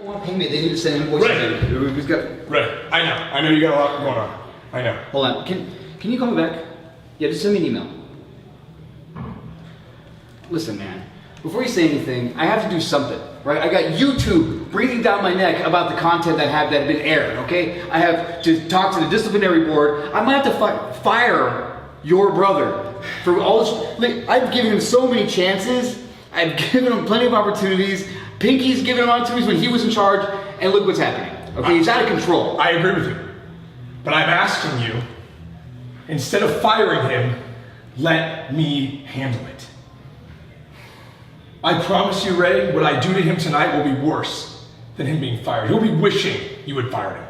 want payment, they need to send invoices in. We've got... Right. I know you got a lot going on. I know. Hold on. Can you call me back? Yeah, just send me an email. Listen, man. Before you say anything, I have to do something, right? I got YouTube breathing down my neck about the content that have been aired, okay? I have to talk to the disciplinary board. I might have to fire your brother for all this. Look, I've given him so many chances. I've given him plenty of opportunities. Pinky's given him opportunities when he was in charge, and look what's happening. Okay, he's out of control. I agree with you. But I'm asking you, instead of firing him, let me handle it. I promise you, Ray, what I do to him tonight will be worse than him being fired. He'll be wishing you had fired him.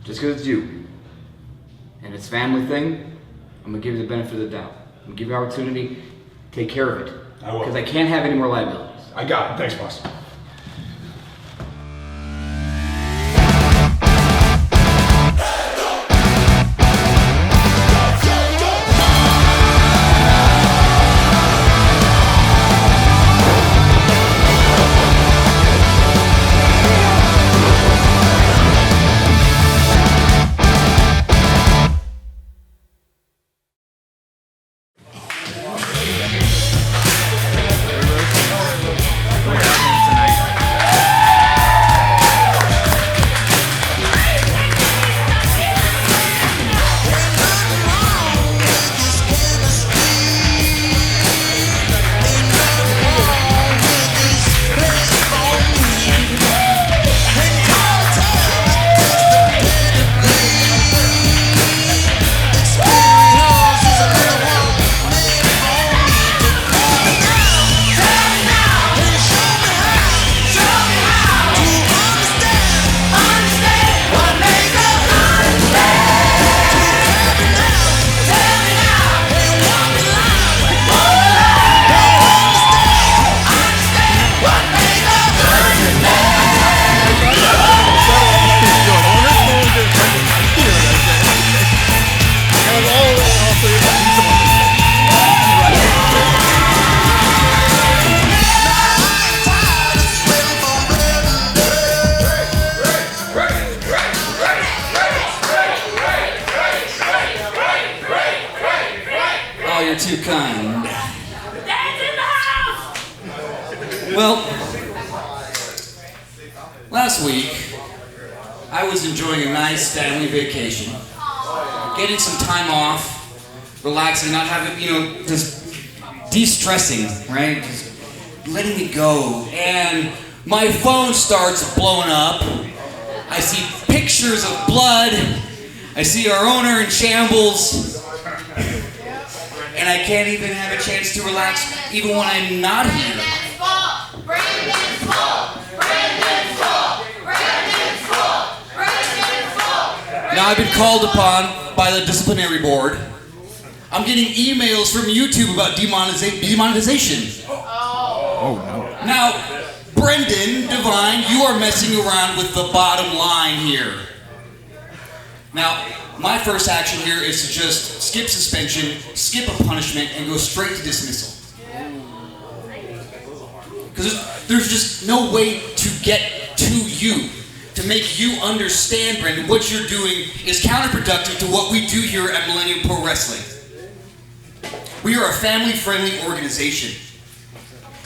Just because it's you, and it's a family thing, I'm going to give you the benefit of the doubt. I'm going to give you an opportunity. Take care of it. I will. Because I can't have any more liabilities. I got it. Thanks, boss. You're too kind. Well, last week, I was enjoying a nice family vacation. Getting some time off, relaxing, not having, just de-stressing, right? Just letting it go. And my phone starts blowing up. I see pictures of blood. I see our owner in shambles. And I can't even have a chance to relax even when I'm not here. Now I've been called upon by the disciplinary board. I'm getting emails from YouTube about demonetization. Oh no. Now, Brendan Devine, you are messing around with the bottom line here. Now, my first action here is to just skip suspension, skip a punishment, and go straight to dismissal. Because there's just no way to get to you, to make you understand, Brendan, what you're doing is counterproductive to what we do here at Millennium Pro Wrestling. We are a family-friendly organization.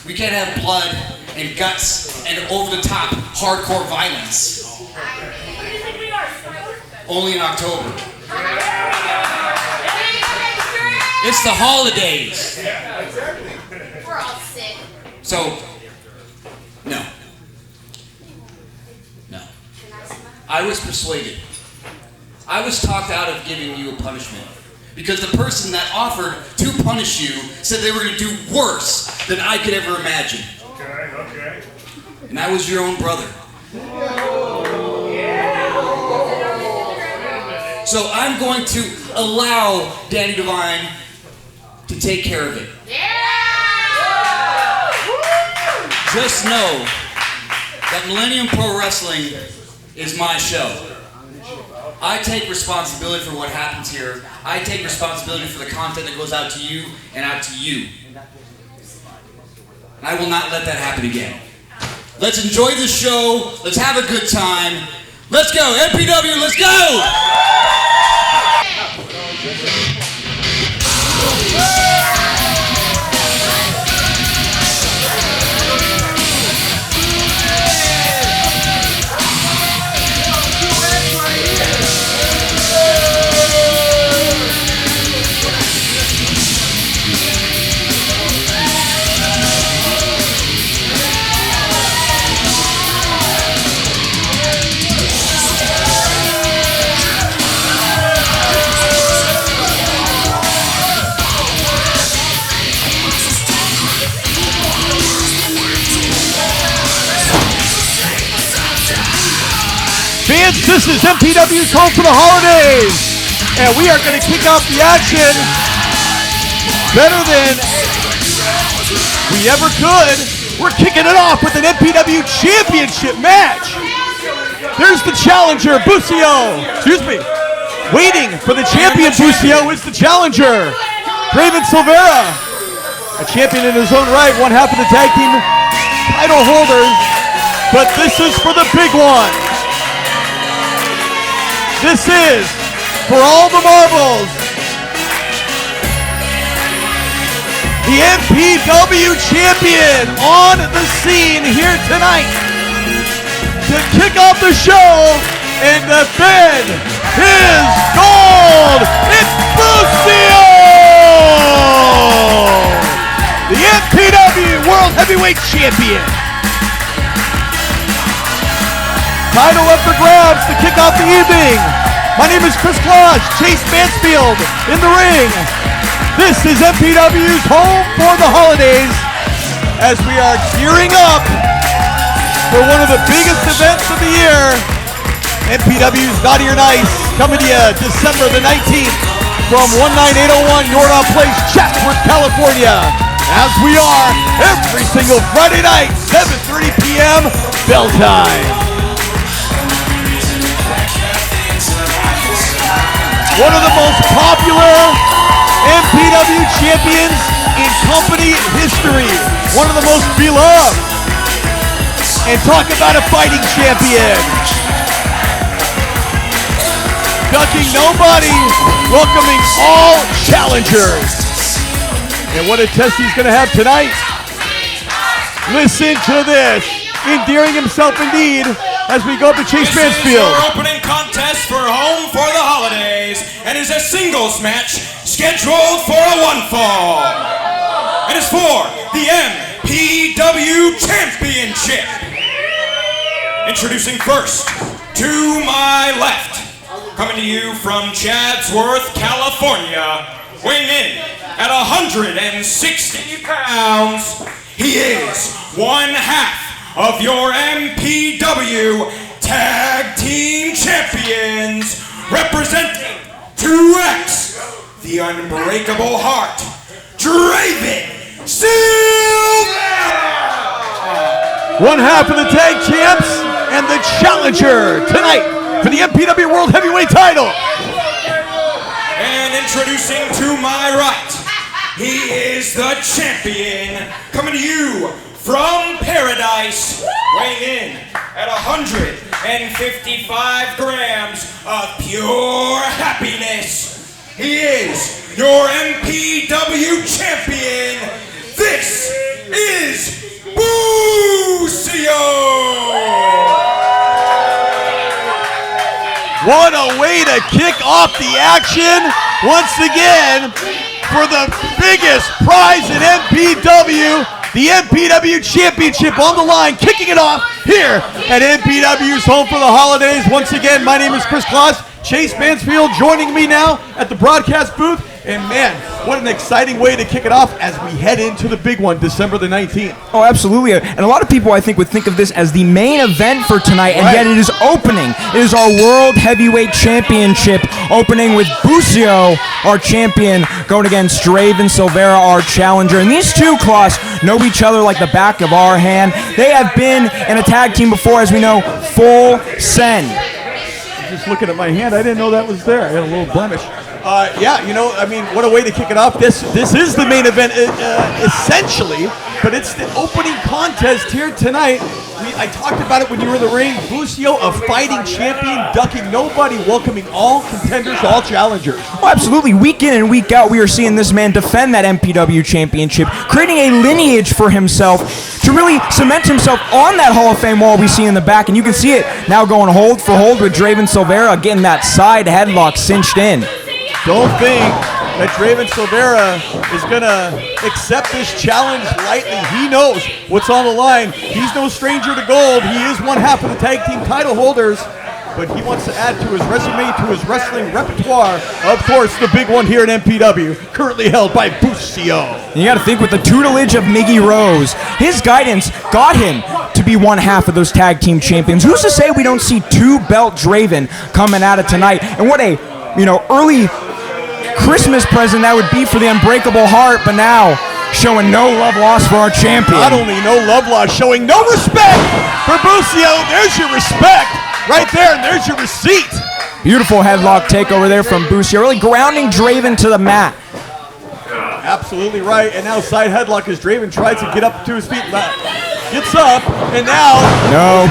We can't have blood and guts and over-the-top hardcore violence. Only in October. It's the holidays. We're all sick. So, no. I was persuaded. I was talked out of giving you a punishment. Because the person that offered to punish you said they were going to do worse than I could ever imagine. Okay. And I was your own brother. So I'm going to allow Danny Devine to take care of it. Just know that Millennium Pro Wrestling is my show. I take responsibility for what happens here. I take responsibility for the content that goes out to you and out to you. And I will not let that happen again. Let's enjoy the show. Let's have a good time. Let's go, MPW, let's go! Fans, this is MPW's Home for the Holidays, and we are going to kick off the action better than we ever could. We're kicking it off with an MPW Championship match. There's the challenger, Busio. Excuse me. Waiting for the champion, Busio, is the challenger, Raven Silvera. A champion in his own right, one half of the tag team title holders, but this is for the big one. This is for all the marbles, the MPW champion on the scene here tonight to kick off the show and defend his gold. It's Busio, the MPW World Heavyweight Champion. Title up for grabs to kick off the evening. My name is Chris Claus, Chase Mansfield in the ring. This is MPW's Home for the Holidays as we are gearing up for one of the biggest events of the year. MPW's Naughty or Nice coming to you December the 19th from 19801 Nordau Place, Chatsworth, California. As we are every single Friday night, 7:30 p.m. bell time. One of the most popular MPW champions in company history. One of the most beloved. And talk about a fighting champion. Ducking nobody, welcoming all challengers. And what a test he's going to have tonight. Listen to this. Endearing himself indeed as we go up to Chase Mansfield. This is your opening contest for Home for the Holidays and is a singles match scheduled for a one fall. And it's for the MPW Championship. Introducing first, to my left, coming to you from Chatsworth, California, weighing in at 160 pounds, he is one half of your MPW Tag Team Champions, representing 2X, the Unbreakable Heart, Draven Silvera! One half of the tag champs and the challenger tonight for the MPW World Heavyweight title. And introducing to my right, he is the champion, coming to you from Paradise, weighing in at 155 grams of pure happiness. He is your MPW champion. This is Busio. What a way to kick off the action once again for the biggest prize in MPW. The MPW Championship on the line, kicking it off here at MPW's Home for the Holidays. Once again, my name is Chris Claus. Chase Mansfield joining me now at the broadcast booth. And man, what an exciting way to kick it off as we head into the big one, December the 19th. Oh, absolutely. And a lot of people, I think, would think of this as the main event for tonight, and yet it is opening. It is our World Heavyweight Championship opening with Busio, our champion, going against Draven Silvera, our challenger. And these two, Klaus, know each other like the back of our hand. They have been in a tag team before, as we know, Full Send. Just looking at my hand, I didn't know that was there. I had a little blemish. Yeah, you know, I mean, what a way to kick it off. This is the main event, essentially. but it's the opening contest here tonight. I talked about it when you were in the ring. Busio, a fighting champion, ducking nobody, welcoming all contenders, all challengers. Oh, absolutely. Week in and week out, we are seeing this man defend that MPW championship, creating a lineage for himself to really cement himself on that Hall of Fame wall we see in the back. And you can see it now going hold for hold with Draven Silvera getting that side headlock cinched in. Don't think that Draven Silvera is going to accept this challenge lightly. He knows what's on the line. He's no stranger to gold. He is one half of the tag team title holders, but he wants to add to his resume, to his wrestling repertoire. Of course, the big one here at MPW, currently held by Busio. And you got to think with the tutelage of Miggy Rose, his guidance got him to be one half of those tag team champions. Who's to say we don't see two-belt Draven coming at it tonight? And what a, early Christmas present that would be for the Unbreakable Heart, but now showing no love lost for our champion. Not only no love lost, showing no respect for Busio. There's your respect right there, and there's your receipt. Beautiful headlock takeover there from Busio, really grounding Draven to the mat. Absolutely right, and now side headlock as Draven tries to get up to his feet. Gets up, and now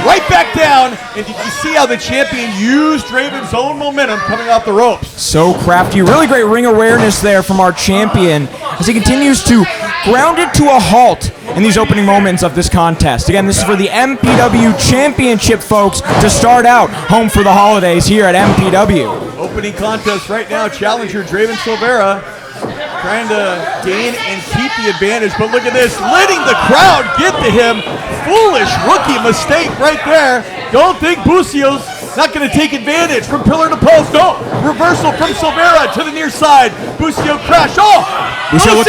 right back down. And did you see how the champion used Draven's own momentum coming off the ropes? So crafty. Really great ring awareness there from our champion as he continues to ground it to a halt in these opening moments of this contest. Again, this is for the MPW Championship, folks, to start out home for the holidays here at MPW. Opening contest right now. Challenger Draven Silvera trying to gain and keep the advantage, but look at this, letting the crowd get to him. Foolish rookie mistake right there. Don't think Busio's not going to take advantage from pillar to post. No, reversal from Silvera to the near side. Busio crash. Oh, Busio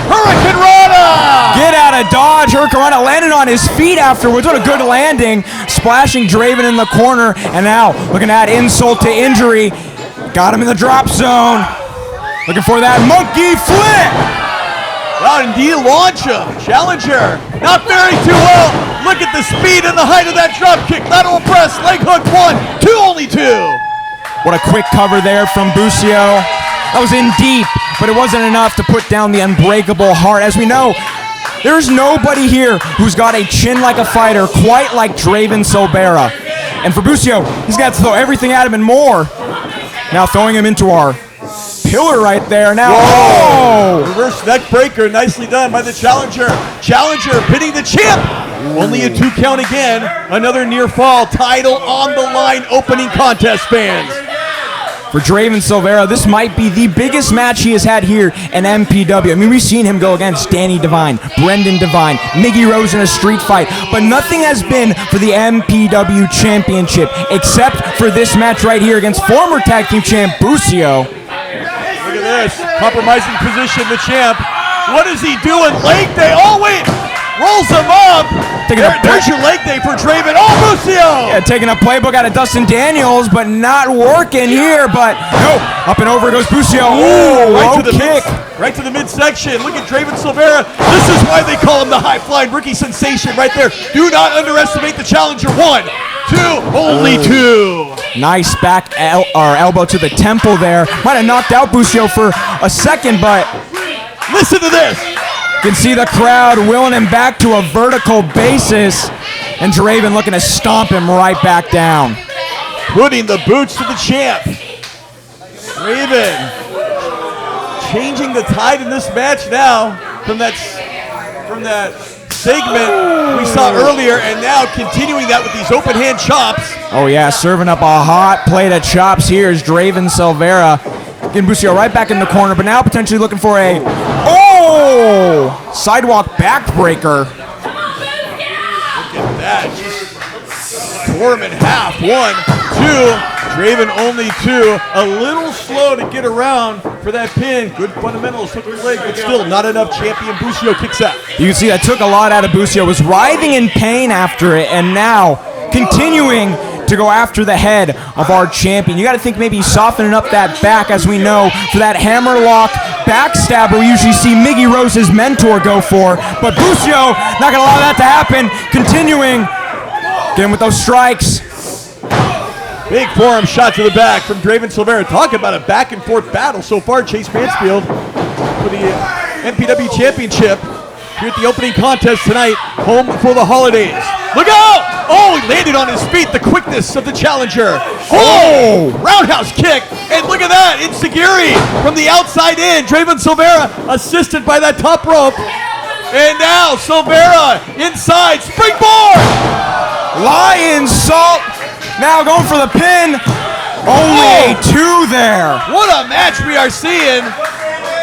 Hurricane Rana! Get out of dodge. Hurricane Rana landed on his feet afterwards. What a good landing. Splashing Draven in the corner, and now looking at insult to injury. Got him in the drop zone. Looking for that monkey flip. Wow, indeed, launch him. Challenger, not faring too well. Look at the speed and the height of that drop kick. Lateral press, leg hook, 1, 2, only 2. What a quick cover there from Busio. That was in deep, but it wasn't enough to put down the Unbreakable Heart. As we know, there's nobody here who's got a chin like a fighter, quite like Draven Silvera. And for Busio, he's got to throw everything at him and more. Now throwing him into our pillar right there now. Oh! Reverse neck breaker, nicely done by the Challenger. Challenger pinning the champ. Only a 2 count again. Another near fall. Title on the line. Opening contest, fans. For Draven Silvera, this might be the biggest match he has had here in MPW. I mean, we've seen him go against Danny Devine, Brendan Devine, Miggy Rose in a street fight, but nothing has been for the MPW Championship except for this match right here against former tag team champ Busio. Look at this. Compromising position, the champ. What is he doing? Leg day. Oh, wait. Rolls him up. There's your leg day for Draven. Oh, Busio! Yeah, taking a playbook out of Dustin Daniels, but not working here. But no, up and over goes Busio. Ooh, low kick. Right to the midsection. Look at Draven Silvera. This is why they call him the high-flying rookie sensation right there. Do not underestimate the challenger. 1, 2, only 2. Nice back elbow to the temple there. Might have knocked out Busio for a second, but listen to this. You can see the crowd willing him back to a vertical basis, and Draven looking to stomp him right back down. Putting the boots to the champ. Draven changing the tide in this match now from that segment we saw earlier, and now continuing that with these open hand chops. Oh yeah, serving up a hot plate of chops here is Draven Silvera. Getting Busio right back in the corner, but now potentially looking for a sidewalk backbreaker. Look at that. Just tore him in half. 1, 2. Draven only 2. A little slow to get around for that pin. Good fundamentals, hook and leg, but still not enough. Champion Busio kicks out. You can see that took a lot out of Busio. Was writhing in pain after it, and now continuing to go after the head of our champion. You got to think maybe softening up that back, as we know, for that hammerlock backstabber we usually see Miggy Rose's mentor go for. But Busio not going to allow that to happen. Continuing, getting with those strikes. Big forearm shot to the back from Draven Silvera. Talk about a back and forth battle so far. Chase Mansfield for the MPW Championship. here at the opening contest tonight, home for the holidays. Look out! Oh, he landed on his feet, the quickness of the challenger. Oh, roundhouse kick, and look at that, Insiguri from the outside in. Draven Silvera assisted by that top rope. And now Silvera inside, springboard! Lion Salt now going for the pin. Only two there. What a match we are seeing.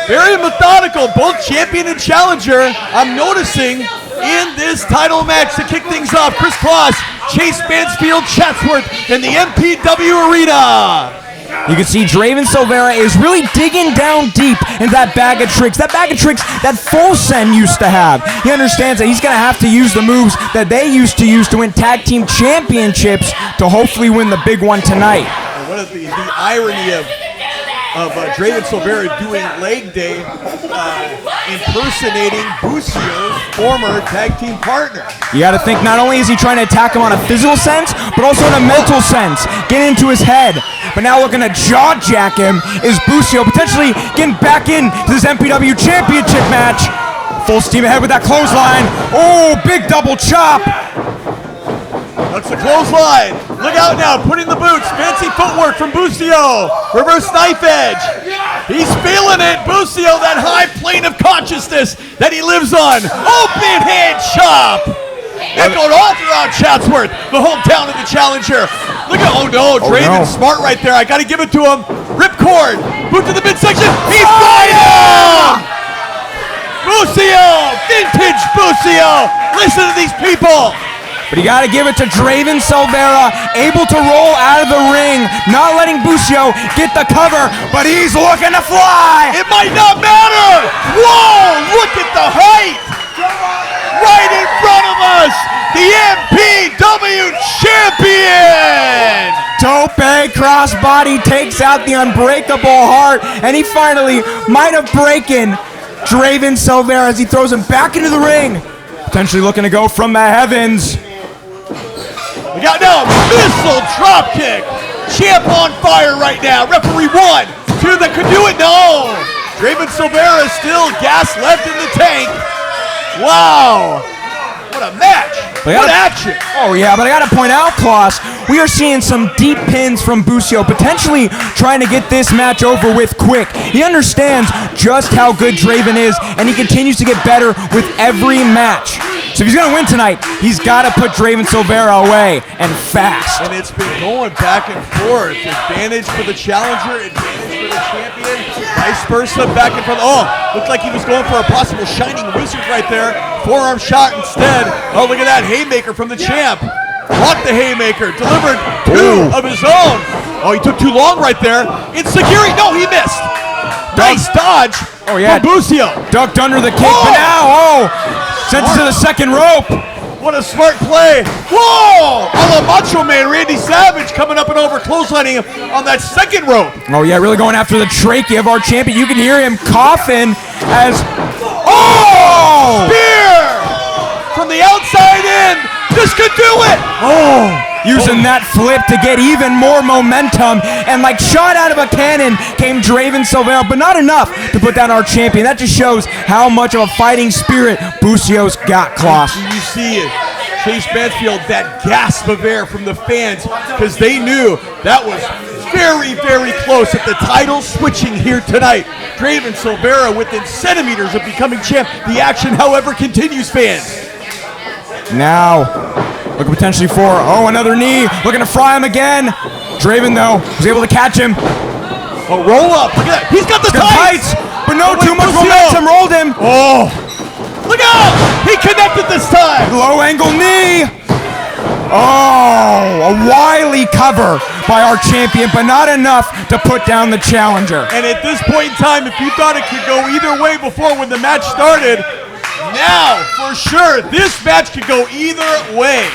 Very methodical, both champion and challenger. I'm noticing in this title match to kick things off, Chris Kloss, Chase Mansfield Chatsworth in the MPW arena. You can see Draven Silvera is really digging down deep in that bag of tricks. That bag of tricks that Folsen used to have. He understands that he's going to have to use the moves that they used to use to win tag team championships to hopefully win the big one tonight. What is the irony of Draven Silvera doing leg day, impersonating Busio's former tag team partner. You got to think not only is he trying to attack him on a physical sense, but also in a mental sense, get into his head. But now looking to jaw jack him is Busio, potentially getting back into this MPW championship match. Full steam ahead with that clothesline. Oh, big double chop. That's the clothesline. Look out now, putting the boots. Fancy footwork from Busio. Reverse knife edge. He's feeling it. Busio, that high plane of consciousness that he lives on. Open hand chop. Echoed all throughout Chatsworth, the hometown of the challenger. Look at, oh no, Draven's smart right there. I got to give it to him. Ripcord. Boot to the midsection. He's fighting! Busio, vintage Busio. Listen to these people. But you got to give it to Draven Silvera, able to roll out of the ring, not letting Busio get the cover, but he's looking to fly. It might not matter. Whoa, look at the height. Right in front of us, the MPW champion. Tope crossbody takes out the unbreakable heart, and he finally might have broken Draven Silvera as he throws him back into the ring. Potentially looking to go from the heavens. We got now a missile drop kick. Champ on fire right now. Referee 1, 2 that could do it. No. Draven Silvera still gas left in the tank. Wow. What a match. What action. Oh yeah, but I gotta point out, Klaus, we are seeing some deep pins from Busio, potentially trying to get this match over with quick. He understands just how good Draven is, and he continues to get better with every match. So if he's gonna win tonight, he's gotta put Draven Silvera away, and fast. And it's been going back and forth. Advantage for the challenger, advantage for the champion, vice versa, back and forth. Oh, looked like he was going for a possible shining wizard right there. Forearm shot instead. Oh, look at that haymaker from the champ. Blocked the haymaker, delivered 2 of his own. Oh, he took too long right there. Insiguri, no, he missed. Nice dodge from Busio. Ducked under the kick, but now, sent it to the second rope. What a smart play. Whoa! A la Macho Man, Randy Savage coming up and over, clotheslining him on that second rope. Oh yeah, really going after the trachea of our champion. You can hear him coughing as, oh! Spear! From the outside in. This could do it. Oh! Using that flip to get even more momentum, and like shot out of a cannon came Draven Silvera, but not enough to put down our champion. That just shows how much of a fighting spirit Busio's got, Klaus. You see it. Chase Mansfield, that gasp of air from the fans, because they knew that was very, very close at the title switching here tonight. Draven Silvera within centimeters of becoming champ. The action, however, continues, fans. Now, looking potentially for, another knee, looking to fry him again. Draven, though, was able to catch him. A roll up, look at that. He's got the tights. But no, too much momentum, rolled him. Oh, look out, he connected this time. Low angle knee. Oh, a wily cover by our champion, but not enough to put down the challenger. And at this point in time, if you thought it could go either way before when the match started, now, for sure, this match could go either way.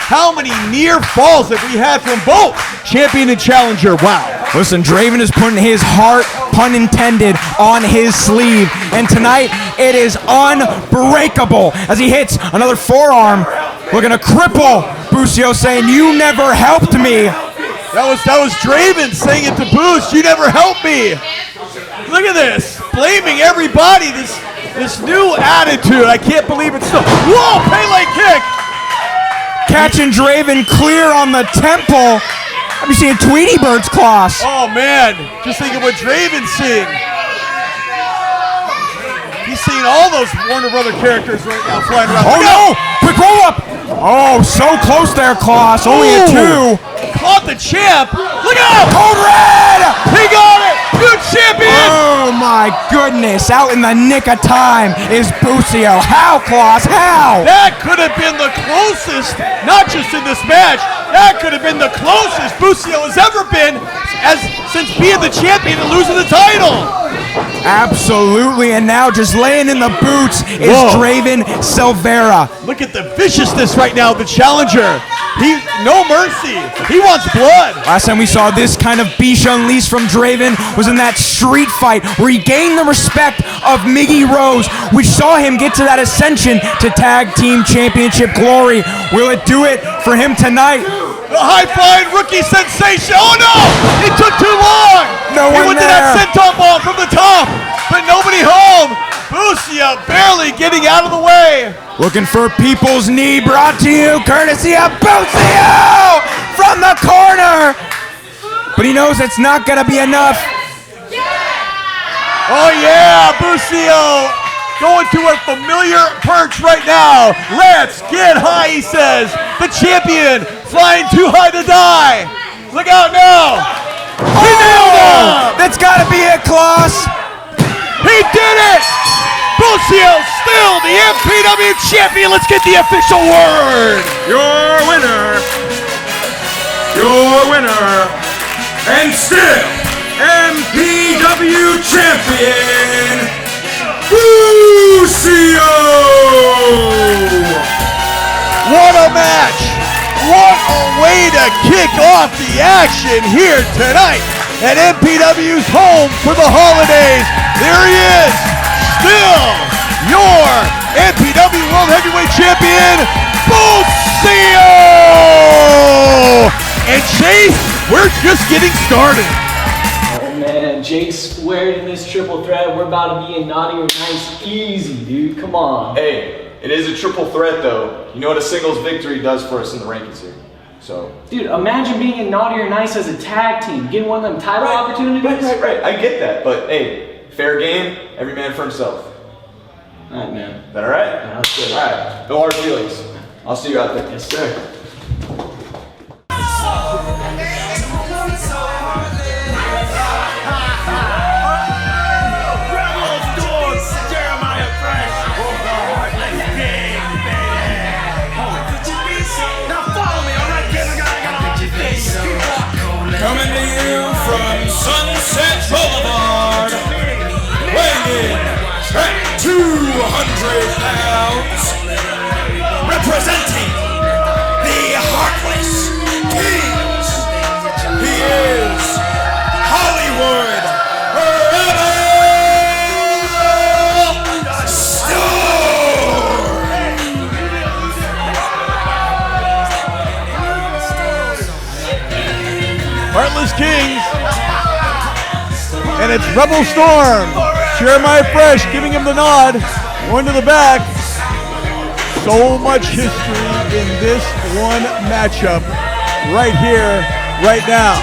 How many near falls have we had from both champion and challenger? Wow. Listen, Draven is putting his heart, pun intended, on his sleeve. And tonight, it is unbreakable as he hits another forearm. Looking to cripple Busio, saying, "You never helped me." That was Draven saying it to Boost. You never helped me. Look at this. Blaming everybody. This This new attitude, I can't believe it's still. Whoa, Pele kick! Catching Draven clear on the temple. I've been seeing Tweety Bird's claws. Oh man, just thinking what Draven's seeing. He's seeing all those Warner Brother characters right now flying around. Oh no! Quick roll up! Oh, so close there, Klaus. Only a 2. Caught the champ. Look out! Code Red! He got it! New champion! Oh my goodness! Out in the nick of time is Busio. How, Klaus? How? That could have been the closest, not just in this match, that could have been the closest Busio has ever been since being the champion and losing the title. Absolutely, and now just laying in the boots is Draven Silvera. Look at the viciousness right now of the challenger. No mercy. He wants blood. Last time we saw this kind of beast unleashed from Draven was in that street fight where he gained the respect of Miggy Rose. We saw him get to that ascension to tag team championship glory. Will it do it for him tonight? The high-flying rookie sensation. Oh no! It took too long! No he one went to that senton bomb from the top, but nobody home. Busio barely getting out of the way. Looking for People's Knee, brought to you courtesy of Busio from the corner. But he knows it's not going to be enough. Oh yeah, Busio going to a familiar perch right now. Let's get high, he says. The champion flying too high to die. Look out now. He nailed him. That's got to be it, Klaus. He did it. Busio still the MPW champion. Let's get the official word. Your winner, and still MPW champion, Busio! What a match! What a way to kick off the action here tonight at MPW's home for the holidays. There he is, still your MPW World Heavyweight Champion, Busio! And Chase, we're just getting started. Oh man, Jake squared in this triple threat. We're about to be in naughty or nice easy, dude. Come on. Hey, it is a triple threat though. You know what a singles victory does for us in the rankings here. So, Dude, imagine being in naughty or nice as a tag team, getting one of them title opportunities. Right. I get that, but hey, fair game, every man for himself. Alright, man. Is that alright? Yeah, that's good. Alright, no hard feelings. I'll see you out there. Yes, sir. Coming to you from Sunset Boulevard, weighing in at 200 pounds, representing the Heartless Kings. He is Hollywood Rebel Storm. Heartless Kings, and it's Rebel Storm. Jeremiah Fresh giving him the nod, going to the back. So much history in this one matchup right here, right now.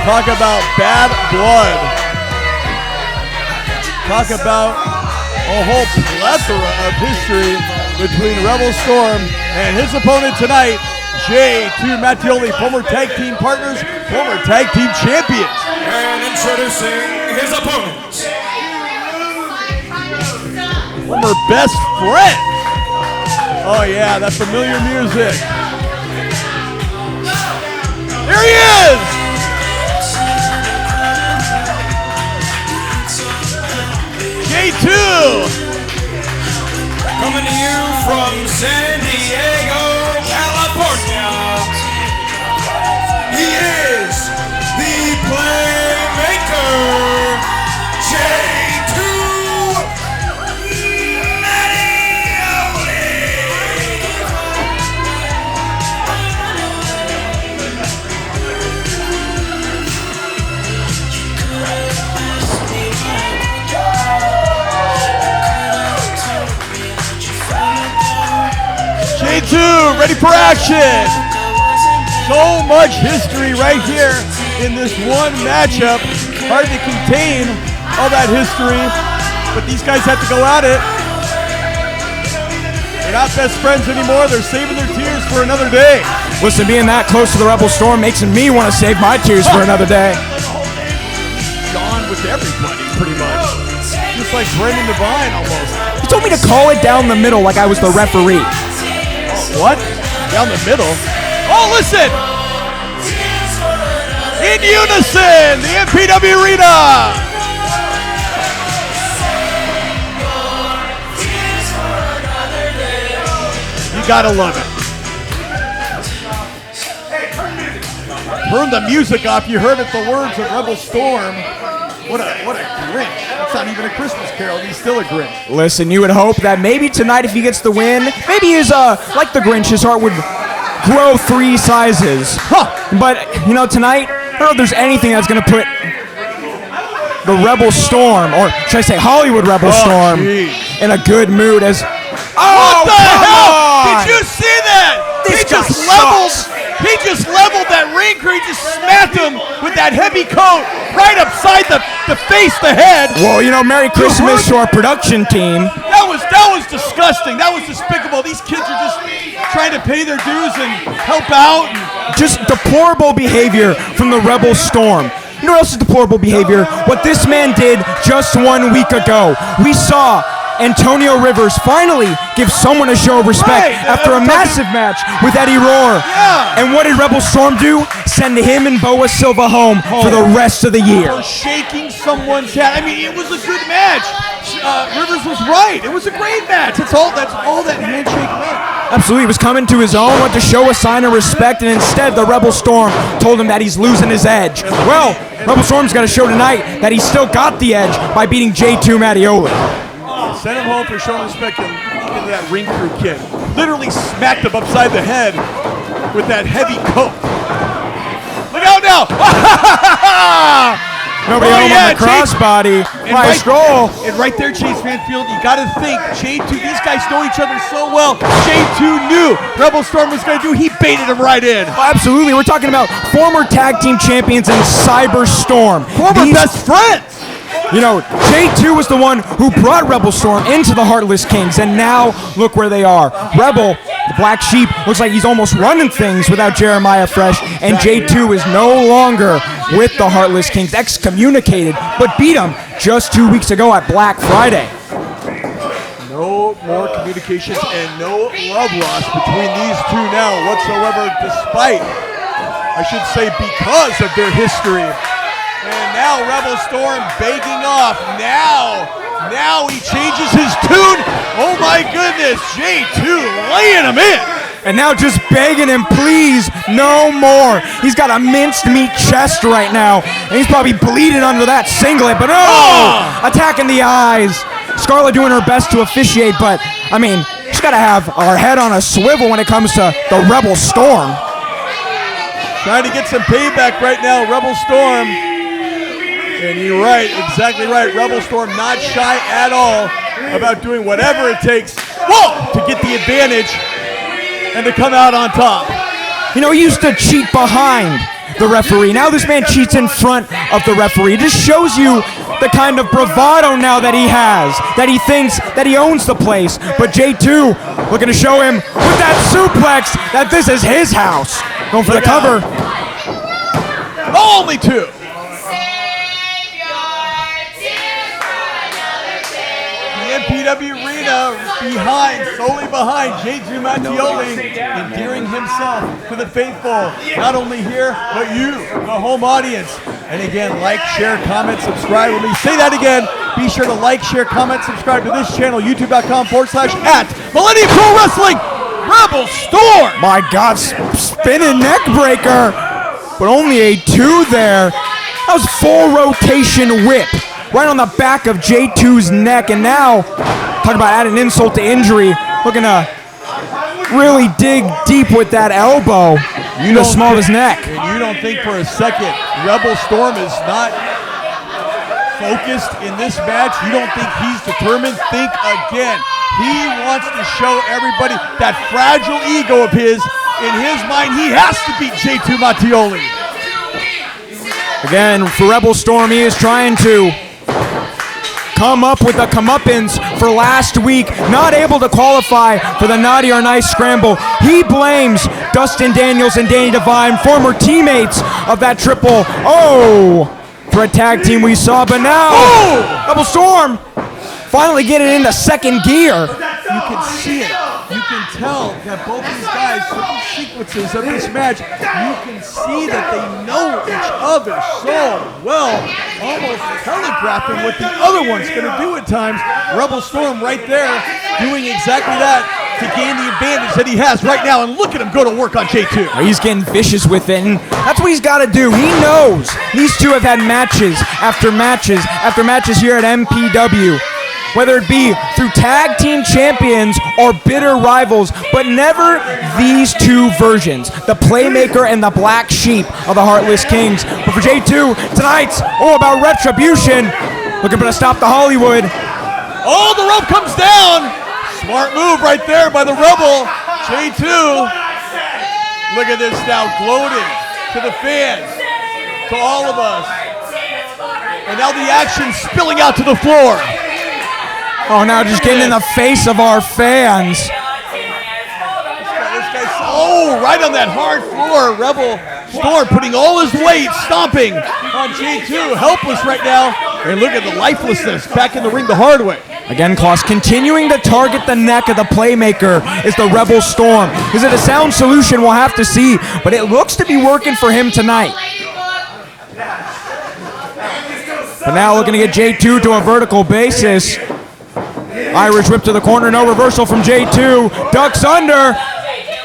Talk about bad blood. Talk about a whole plethora of history between Rebel Storm and his opponent tonight, J2 Mattioli, former tag team partners, former tag team champions. And introducing his opponent, Former best friend. Oh yeah, that familiar music. There he is! J2! coming to you from San Diego, California. He is the Playmaker, J2 Mattioli. ready for action. So much history right here in this one matchup. Hard to contain all that history, but these guys have to go at it. They're not best friends anymore. They're saving their tears for another day. Listen, being that close to the Rebel Storm makes me want to save my tears for another day. Gone with everybody, pretty much. Just like Brendan Devine, almost. He told me to call it down the middle like I was the referee. What? Down the middle? Oh, listen! In unison, the MPW Arena! You gotta love it. Turn the music off. You heard it, the words of Rebel Storm. What a Grinch. That's not even a Christmas carol. He's still a Grinch. Listen, you would hope that maybe tonight if he gets the win, maybe his, like the Grinch, his heart would grow 3 sizes. Huh. But, you know, tonight, I don't know if there's anything that's going to put the Rebel Storm, or should I say Hollywood Rebel Storm, in a good mood as... What the hell? Did you see that? This He guy just leveled that ring crew. He just smacked him with that heavy coat right upside the face, the head. Well, you know, Merry Christmas to our production team. That was disgusting. That was despicable. These kids are just trying to pay their dues and help out. Just deplorable behavior from the Rebel Storm. You know what else is deplorable behavior? What this man did just 1 week ago. We saw Antonio Rivers finally give someone a show of respect after a massive match with Eddie Rohr. Yeah. And what did Rebel Storm do? Send him and Boa Silva home for the rest of the year. For shaking someone's hand. I mean, it was a good match. Rivers was right. It was a great match. That's all that handshake meant. Absolutely, he was coming to his own, went to show a sign of respect, and instead the Rebel Storm told him that he's losing his edge. Well, Rebel Storm's got to show tonight that he's still got the edge by beating J2 Mattioli. Send him home for showing respect, and look at that ring crew kid. Literally smacked him upside the head with that heavy coat. Look out now! Nobody home on the crossbody. Nice roll. And right there, Chase Manfield, you got to think, J2, these guys know each other so well. J2 knew Rebel Storm was going to do. He baited him right in. Oh, absolutely. We're talking about former tag team champions in Cyber Storm. Former best friends. You know, J2 was the one who brought Rebel Storm into the Heartless Kings, and now look where they are. Rebel, the Black Sheep, looks like he's almost running things without Jeremiah Fresh, and J2 is no longer with the Heartless Kings, excommunicated, but beat him just 2 weeks ago at Black Friday. No more communications and no love lost between these two now whatsoever, despite, I should say, because of their history. And now Rebel Storm begging off. Now he changes his tune. Oh my goodness, J2 laying him in. And now just begging him, please, no more. He's got a minced meat chest right now. And he's probably bleeding under that singlet, but attacking the eyes. Scarlett doing her best to officiate, but I mean, she's got to have our head on a swivel when it comes to the Rebel Storm. Trying to get some payback right now, Rebel Storm. And you're right, exactly right. Rebel Storm not shy at all about doing whatever it takes to get the advantage and to come out on top. You know, he used to cheat behind the referee. Now this man cheats in front of the referee. It just shows you the kind of bravado now that he has, that he thinks that he owns the place. But J2 looking to show him with that suplex that this is his house. Going for the cover. Only two. MPW Arena solely behind J2 Mattioli, endearing himself to the faithful, not only here, but you, the home audience. And again, like, share, comment, subscribe. Let me say that again. Be sure to like, share, comment, subscribe to this channel, youtube.com/@Millennium Pro Wrestling Rebel Storm. My God, spinning neck breaker, but only a 2 there. That was full rotation whip. Right on the back of J2's neck, and now, talk about adding insult to injury, looking to really dig deep with that elbow in the small of his neck. And you don't think for a second Rebel Storm is not focused in this match? You don't think he's determined? Think again. He wants to show everybody that fragile ego of his. In his mind, he has to beat J2 Mattioli. Again, for Rebel Storm, he is trying to come up with the comeuppance for last week, not able to qualify for the Naughty or Nice Scramble. He blames Dustin Daniels and Danny Devine, former teammates of that triple threat tag team we saw, but now Rebel Storm finally getting into second gear. You can see it. You can tell that both these guys, certain sequences of this match, you can see that they know each other so well, almost telegraphing what the other one's going to do at times. Rebel Storm right there doing exactly that to gain the advantage that he has right now. And look at him go to work on J2. He's getting vicious with it, and that's what he's got to do. He knows these two have had matches after matches after matches here at MPW. Whether it be through tag team champions or bitter rivals, but never these two versions, the Playmaker and the Black Sheep of the Heartless Kings. But for J2, tonight's all about retribution. Looking to stop the Hollywood. Oh, the rope comes down. Smart move right there by the Rebel. J2. Look at this now, gloating to the fans, to all of us. And now the action spilling out to the floor. Oh, now just getting in the face of our fans. This guy's, right on that hard floor. Rebel Storm putting all his weight, stomping on J2. Helpless right now. And look at the lifelessness back in the ring the hard way. Again, Klaus, continuing to target the neck of the Playmaker is the Rebel Storm. Is it a sound solution? We'll have to see. But it looks to be working for him tonight. But now looking to get J2 to a vertical basis. Irish whip to the corner, no reversal from J2. Ducks under.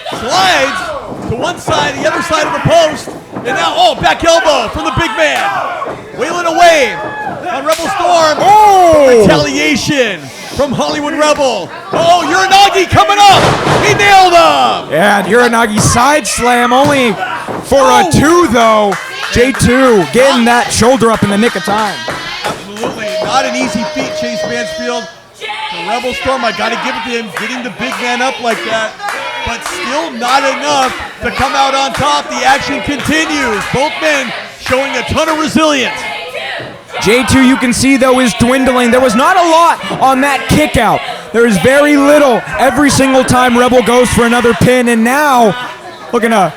Slides to one side, the other side of the post. And now, back elbow from the big man. Wheeling away on Rebel Storm. Retaliation from Hollywood Rebel. Uranagi coming up. He nailed him. Yeah, Uranagi side slam only for a 2 though. J2 getting that shoulder up in the nick of time. Absolutely, not an easy feat, Chase Mansfield. The Rebel Storm, I gotta give it to him, getting the big man up like that, but still not enough to come out on top. The action continues. Both men showing a ton of resilience. J2, you can see though, is dwindling. There was not a lot on that kick out. There is very little every single time Rebel goes for another pin, and now looking to,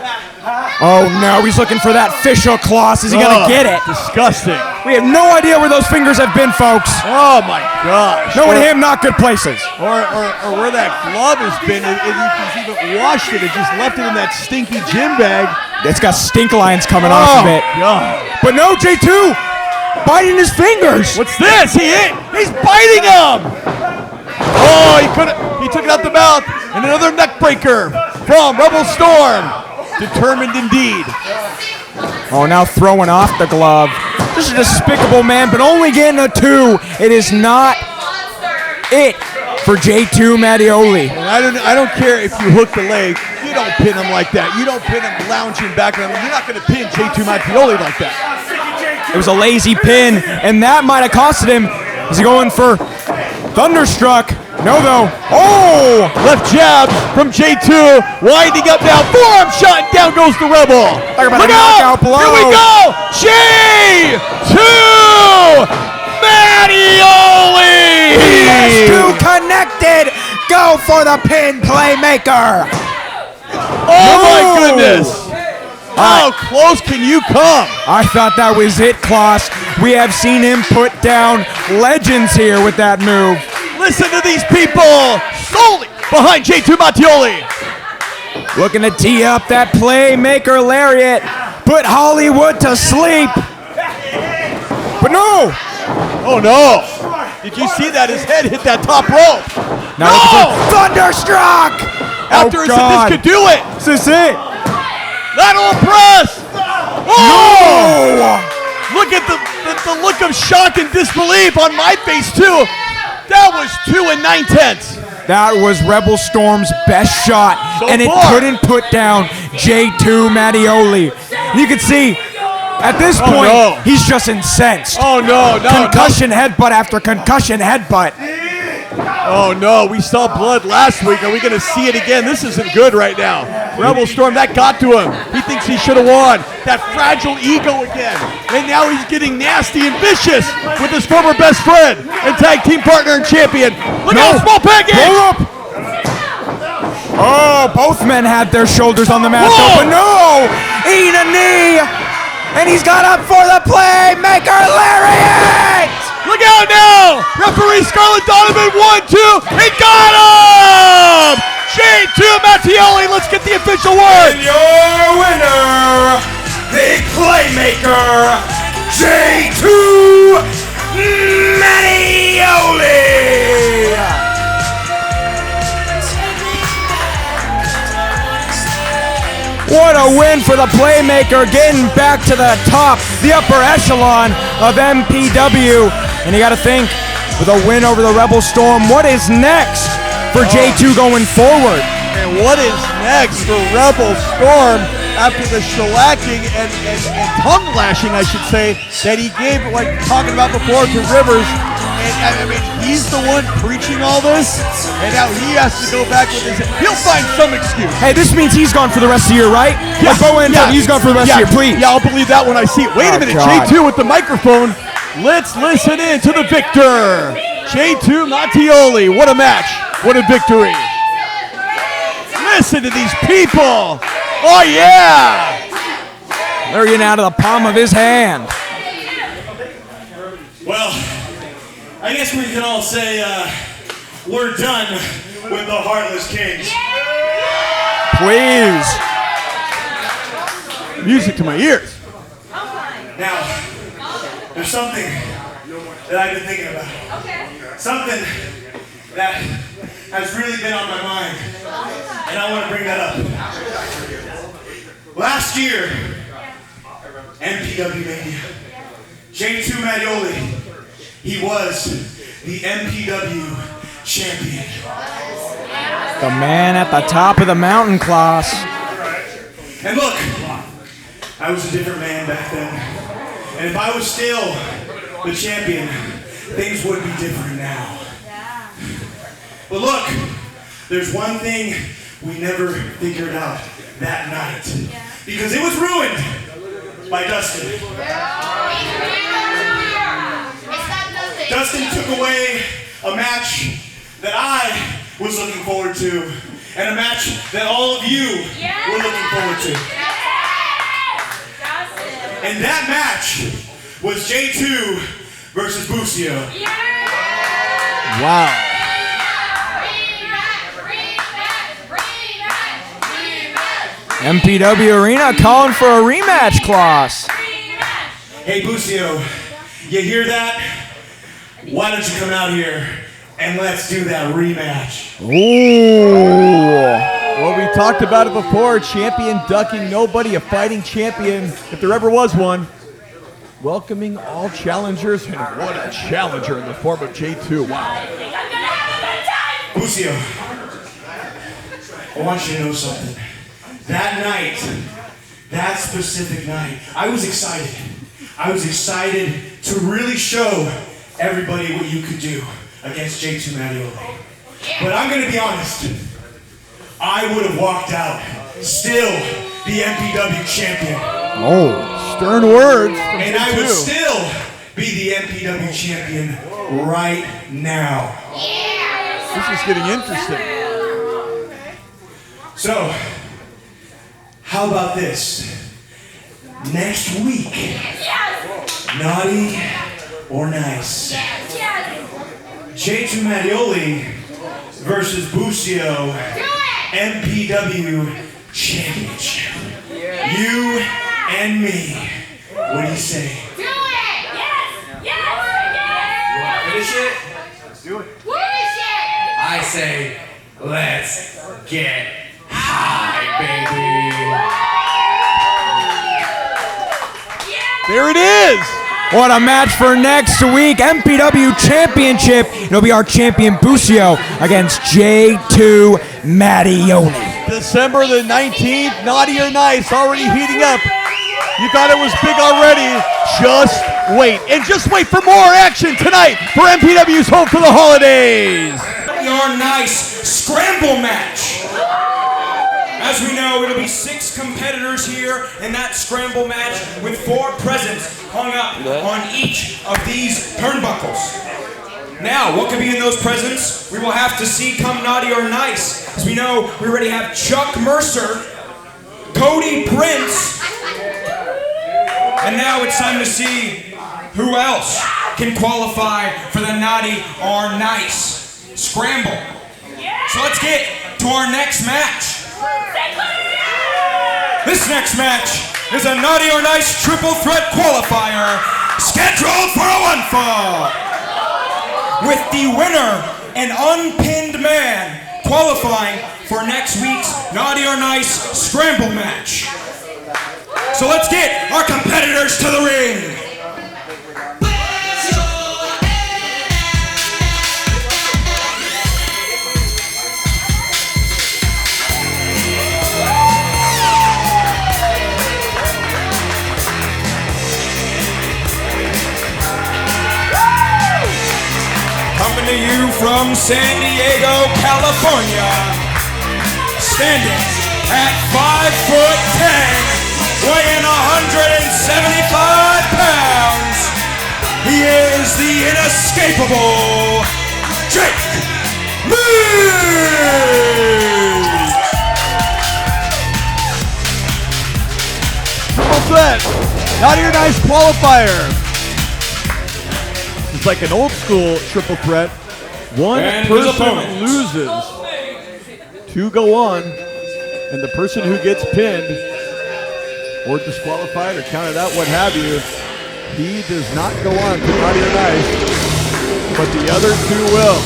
he's looking for that Fisher Claus. Is he gonna get it? Disgusting. We have no idea where those fingers have been, folks. Oh my gosh. Knowing him, not good places. Or where that glove has been, if he's even washed it, just left it in that stinky gym bag. It's got stink lines coming off of it. God. But no, J2 biting his fingers. What's this? He's biting him. He took it out the mouth, and another neck breaker from Rebel Storm. Determined indeed. Now throwing off the glove. Just a despicable man, but only getting a 2. It is not it for J2 Mattioli. And I don't care if you hook the leg. You don't pin him like that. You don't pin him lounging back on him. You're not going to pin J2 Mattioli like that. It was a lazy pin, and that might have costed him. Is he going for Thunderstruck? No, though. Left jab from J2, winding up now. Forearm shot, and down goes the Rebel. Talk about a knockout blow. Here we go. J2 Mattioli. These two connected. Go for the pin, Playmaker. Oh my goodness. How close can you come? I thought that was it, Klaus. We have seen him put down legends here with that move. Listen to these people solely behind J2 Mattioli. Looking to tee up that Playmaker lariat. Put Hollywood to sleep. But no. Oh no. Did you see that? His head hit that top rope. No! Thunderstruck! After he said this could do it. This is it. Lateral press. No! Look at the look of shock and disbelief on my face too. That was 2 9/10. That was Rebel Storm's best shot, so and it far. couldn't put down J2 Mattioli. You can see At this Oh, point, no. he's just incensed. Oh, no, Concussion headbutt after concussion headbutt. Oh no, we saw blood last week. Are we going to see it again? This isn't good right now. Rebel Storm, that got to him. He thinks he should have won. That fragile ego again. And now he's getting nasty and vicious with his former best friend and tag team partner and champion. Look out, small package! Blow up. Oh, both men had their shoulders on the mat, Whoa! but no! Eating a knee! And he's got up for the playmaker lariat! Look out now! Referee Scarlett Donovan, 1, 2, he got him! J2 Mattioli, let's get the official word! And your winner, the Playmaker, J2 Mattioli! What a win for the Playmaker, getting back to the top, the upper echelon of MPW. And you got to think, with a win over the Rebel Storm, what is next for J2 going forward? And what is next for Rebel Storm after the shellacking and tongue lashing, I should say, that he gave, like talking about before, to Rivers? And I mean, he's the one preaching all this, and now he has to go back with his. He'll find some excuse. Hey, this means he's gone for the rest of the year, right? Yeah, Let's go in and tell him he's gone for the rest of the year, please. Yeah, I'll believe that when I see it. Wait a minute, God. J2 with the microphone. Let's listen in to the victor, J2 Mattioli. What a match! What a victory! Listen to these people. Oh yeah! They're getting out of the palm of his hand. Well, I guess we can all say we're done with the Heartless Kings. Please. Music to my ears. Now, there's something that I've been thinking about. Something that has really been on my mind, and I want to bring that up. Last year, MPW Mania, J2 Mattioli, he was the MPW champion. The man at the top of the mountain class. And look, I was a different man back then. And if I was still the champion, things would be different now. But look, there's one thing we never figured out that night. Because it was ruined by Dustin. Dustin took away a match that I was looking forward to, and a match that all of you were looking forward to. And that match was J2 versus Busio. Wow. MPW Arena calling for a rematch clause. Hey Busio, you hear that? Why don't you come out here and let's do that rematch? Ooh. Well, we talked about it before. Champion ducking nobody, a fighting champion, if there ever was one. Welcoming all challengers, and what a challenger in the form of J2. Wow. Busio, I want you to know something. That night, that specific night, I was excited. I was excited to really show everybody what you could do against J2 Mattioli. But I'm going to be honest. I would have walked out still the MPW champion. Oh, stern words. And I would still be the MPW champion right now. This is getting interesting. So, how about this? Next week, naughty or nice? J2 Mattioli versus Busio, MPW championship. You and me. What do you say? Do it! Yes! Yes! Finish it? Let's do it. Finish it! I say, let's get high, baby. There it is. What a match for next week. MPW Championship. It'll be our champion Busio against J2 Mattioli. December the 19th, naughty or nice, already heating up. You thought it was big already. Just wait. And just wait for more action tonight for MPW's Home for the Holidays. Your nice scramble match. As we know, it'll be 6 competitors here in that scramble match with 4 presents hung up on each of these turnbuckles. Now, what could be in those presents? We will have to see come naughty or nice. As we know, we already have Chuck Mercer, Cody Prince, and now it's time to see who else can qualify for the naughty or nice scramble. So let's get to our next match. This next match is a naughty or nice triple threat qualifier scheduled for a 1-fall. With the winner, an unpinned man, qualifying for next week's naughty or nice scramble match. So let's get our competitors to the ring. Coming to you from San Diego, California, standing at 5'10", weighing 175 pounds, he is the inescapable Jake Miggy! Triple threat, naughty or nice qualifier. It's like an old school triple threat. One And his person opponent. loses. 2 go on, and the person who gets pinned or disqualified or counted out, what have you, he does not go on to naughty or nice, but the other 2 will.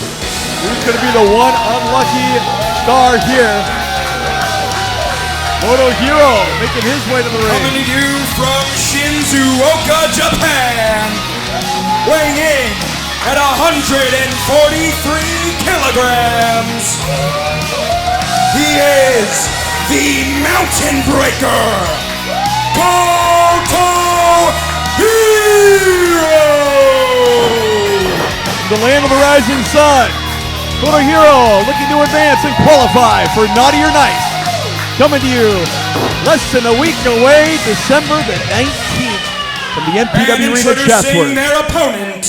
Who's going to be the one unlucky star here? Hero making his way to the ring. Coming to you from Shizuoka, Japan, weighing in at 143 kilograms. He is the Mountain Breaker, Hero! The land of the rising sun. Hero looking to advance and qualify for naughty or nice. Coming to you less than a week away, December the 19th, from the MPW And Arena introducing Chatsworth. their opponent,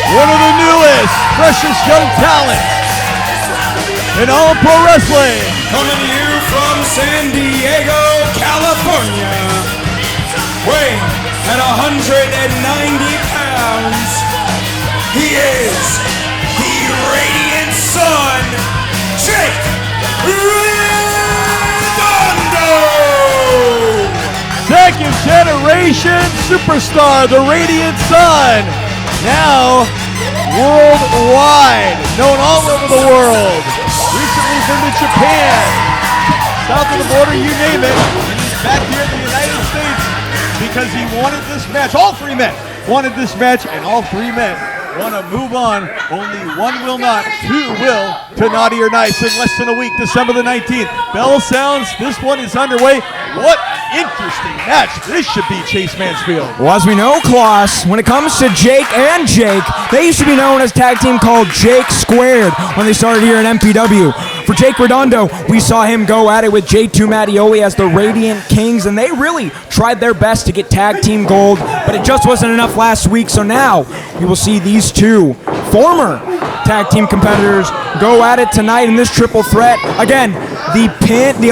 One of the newest, freshest young talents in all pro wrestling. coming to you from San Diego, California, weighing at 190 pounds. He is the Radiant Sun, Jake Redondo! Second generation superstar, the Radiant Sun. Now worldwide, known all over the world. Recently been to Japan, south of the border, you name it. And he's back here in the United States because he wanted this match. All 3 men wanted this match, and all 3 men want to move on. Only 1 will not, 2 will to naughty or nice in less than a week, December the 19th. Bell sounds, this one is underway. What interesting match this should be, Chase Mansfield. Well, as we know, Klaus, when it comes to Jake and Jake, they used to be known as a tag team called Jake Squared when they started here in MPW. For Jake Redondo, we saw him go at it with J2 Mattioli as the Radiant Kings, and they really tried their best to get tag team gold, but it just wasn't enough last week, so now we will see these 2 former tag team competitors go at it tonight in this triple threat. Again, the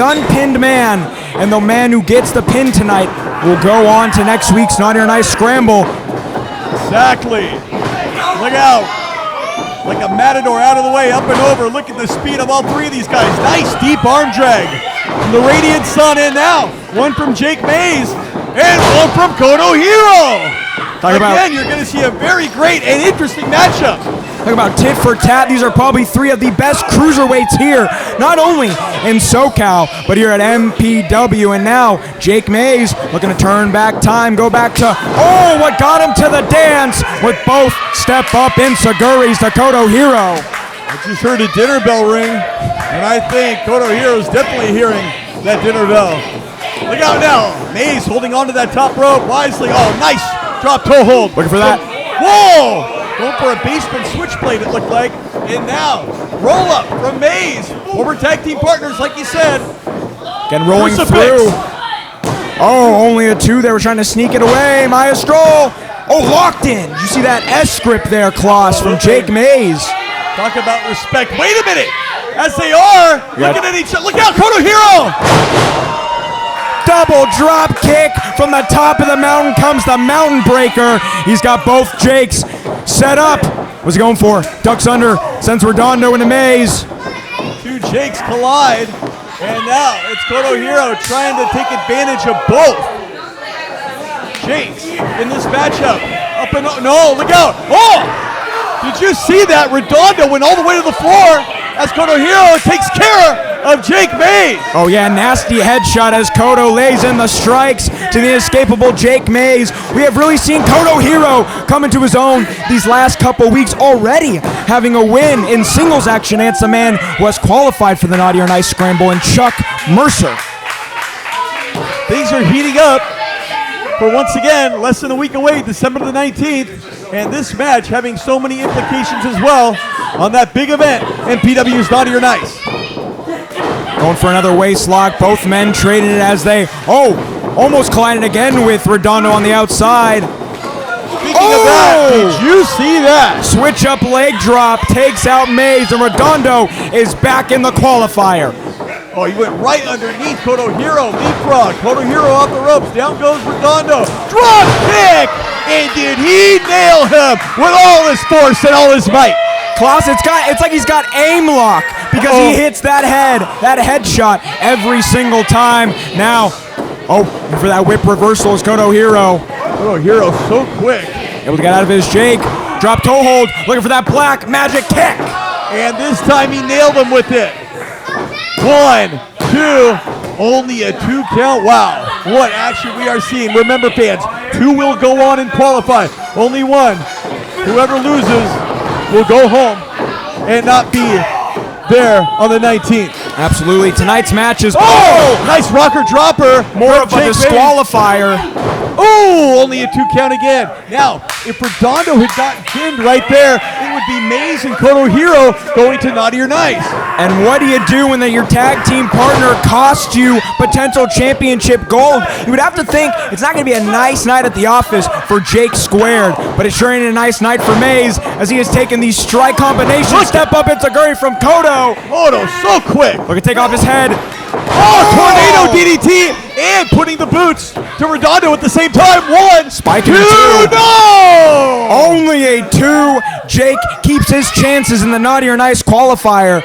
unpinned man and the man who gets the pin tonight will go on to next week's Naughty or Nice Scramble. Exactly. Look out. Like a matador out of the way, up and over. Look at the speed of all 3 of these guys. Nice deep arm drag from the Radiant Sun, and now 1 from Jake Mays and 1 from Hero. Again, you're going to see a very great and interesting matchup. Talk about tit for tat. These are probably three of the best cruiserweights here, not only in SoCal, but here at MPW. And now Jake Mays looking to turn back time, go back to, oh, what got him to the dance with both step up Insiguris to Koto Hiro. I just heard a dinner bell ring, and I think Koto Hiro's definitely hearing that dinner bell. Look out now. Mays holding on to that top rope wisely. Oh, nice drop toe hold. Looking for that. Whoa! Going for a basement switchblade, it looked like. And now, roll up from Mays. Former tag team partners, like you said. Again, rolling Crucifix. through. Oh, only a two. They were trying to sneak it away. Maestro. Oh, locked in. Did you see that S grip there, Klaus, from Jake Mays? Talk about respect. Wait a minute. As they are looking at each other. Look out, Koto Hiro. Double drop kick from the top of the mountain comes the mountain breaker. He's got both Jakes set up. What's he going for? Ducks under, sends Redondo into Mays. Two Jakes collide. And now it's Koto Hiro trying to take advantage of both Jakes in this matchup. Up and no, look out. Oh! Did you see that? Redondo went all the way to the floor as Koto Hiro takes care of Jake Mays. Oh yeah, nasty headshot as Koto lays in the strikes to the inescapable Jake Mays. We have really seen Koto Hiro come into his own these last couple weeks already, having a win in singles action against the man who has qualified for the Naughty or Nice Scramble and Chuck Mercer. Things are heating up for once again, less than a week away, December the 19th. And this match having so many implications as well on that big event, MPW's Naughty or Nice. Going for another waist lock. Both men traded it as they, almost collided again with Redondo on the outside. Speaking of that, did you see that? Switch up leg drop, takes out Mays, and Redondo is back in the qualifier. Oh, he went right underneath Koto Hiro. Leapfrog. Koto Hiro off the ropes. Down goes Redondo. Drop kick! And did he nail him with all his force and all his might? Klaus, it's like he's got aim lock because he hits that headshot every single time. Now, for that whip reversal is Koto Hiro. Koto Hiro so quick. Able to get out of his Jake. Drop toe hold, looking for that black magic kick. And this time he nailed him with it. 1, 2, only a 2 count. Wow, what action we are seeing. Remember, fans, 2 will go on and qualify. Only 1. Whoever loses will go home and not be there on the 19th. Absolutely. Tonight's match is nice rocker dropper. More of a disqualifier. Oh, only a 2 count again. Now, if Redondo had gotten pinned right there, it would be Mays and Koto Hiro going to Naughty or Nice. And what do you do when your tag team partner costs you potential championship gold? You would have to think it's not going to be a nice night at the office for Jake Squared, but it sure ain't a nice night for Mays as he has taken these strike combinations. Step up Insuguri from Koto. Koto so quick. Look at take off his head. Tornado DDT and putting the boots to Redondo at the same time. 1, Spike 2, into 2. No! Only a 2. Jake keeps his chances in the Naughty or Nice qualifier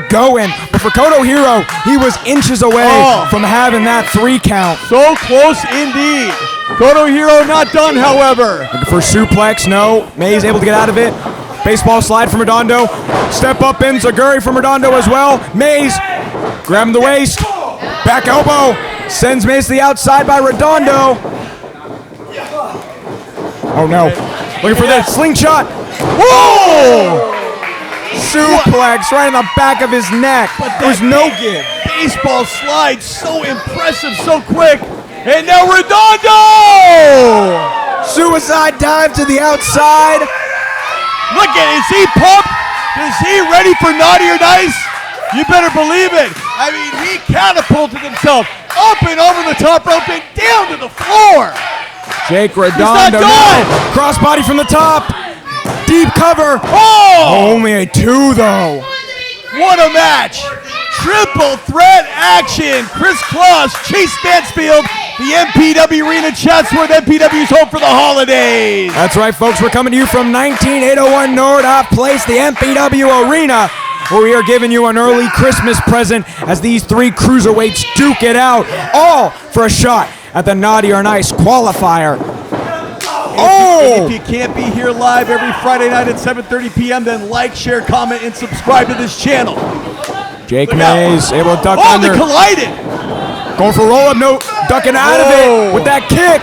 going. But for Koto Hiro, he was inches away from having that 3 count. So close indeed. Koto Hiro not done, however. Looking for suplex, no. Mays able to get out of it. Baseball slide from Redondo. Step up in Zaguri from Redondo as well. Mays grabbing the waist. Back elbow. Sends Mays to the outside by Redondo. Oh no. Looking for that slingshot. Whoa! Suplex right in the back of his neck. There's no give. Baseball slide so impressive, so quick. And now Redondo! Suicide dive to the outside. Look at it. Is he pumped? Is he ready for Naughty or Nice? You better believe it. I mean, he catapulted himself up and over the top rope and down to the floor. Jake Redondo now. Crossbody from the top. Deep cover. Only a 2 though. What a match. Triple threat action. Chris Kloss, Chase Mansfield, the MPW Arena, Chatsworth. MPW's home for the holidays. That's right, folks. We're coming to you from 19801 Nordhoff Place, the MPW Arena, where we are giving you an early Christmas present as these 3 cruiserweights duke it out, all for a shot at the Naughty or Nice qualifier. And if you can't be here live every Friday night at 7:30 p.m., then like, share, comment, and subscribe to this channel. Jake Mays able to duck Oh, under. they collided. Going for a roll-up, no, ducking out of it with that kick.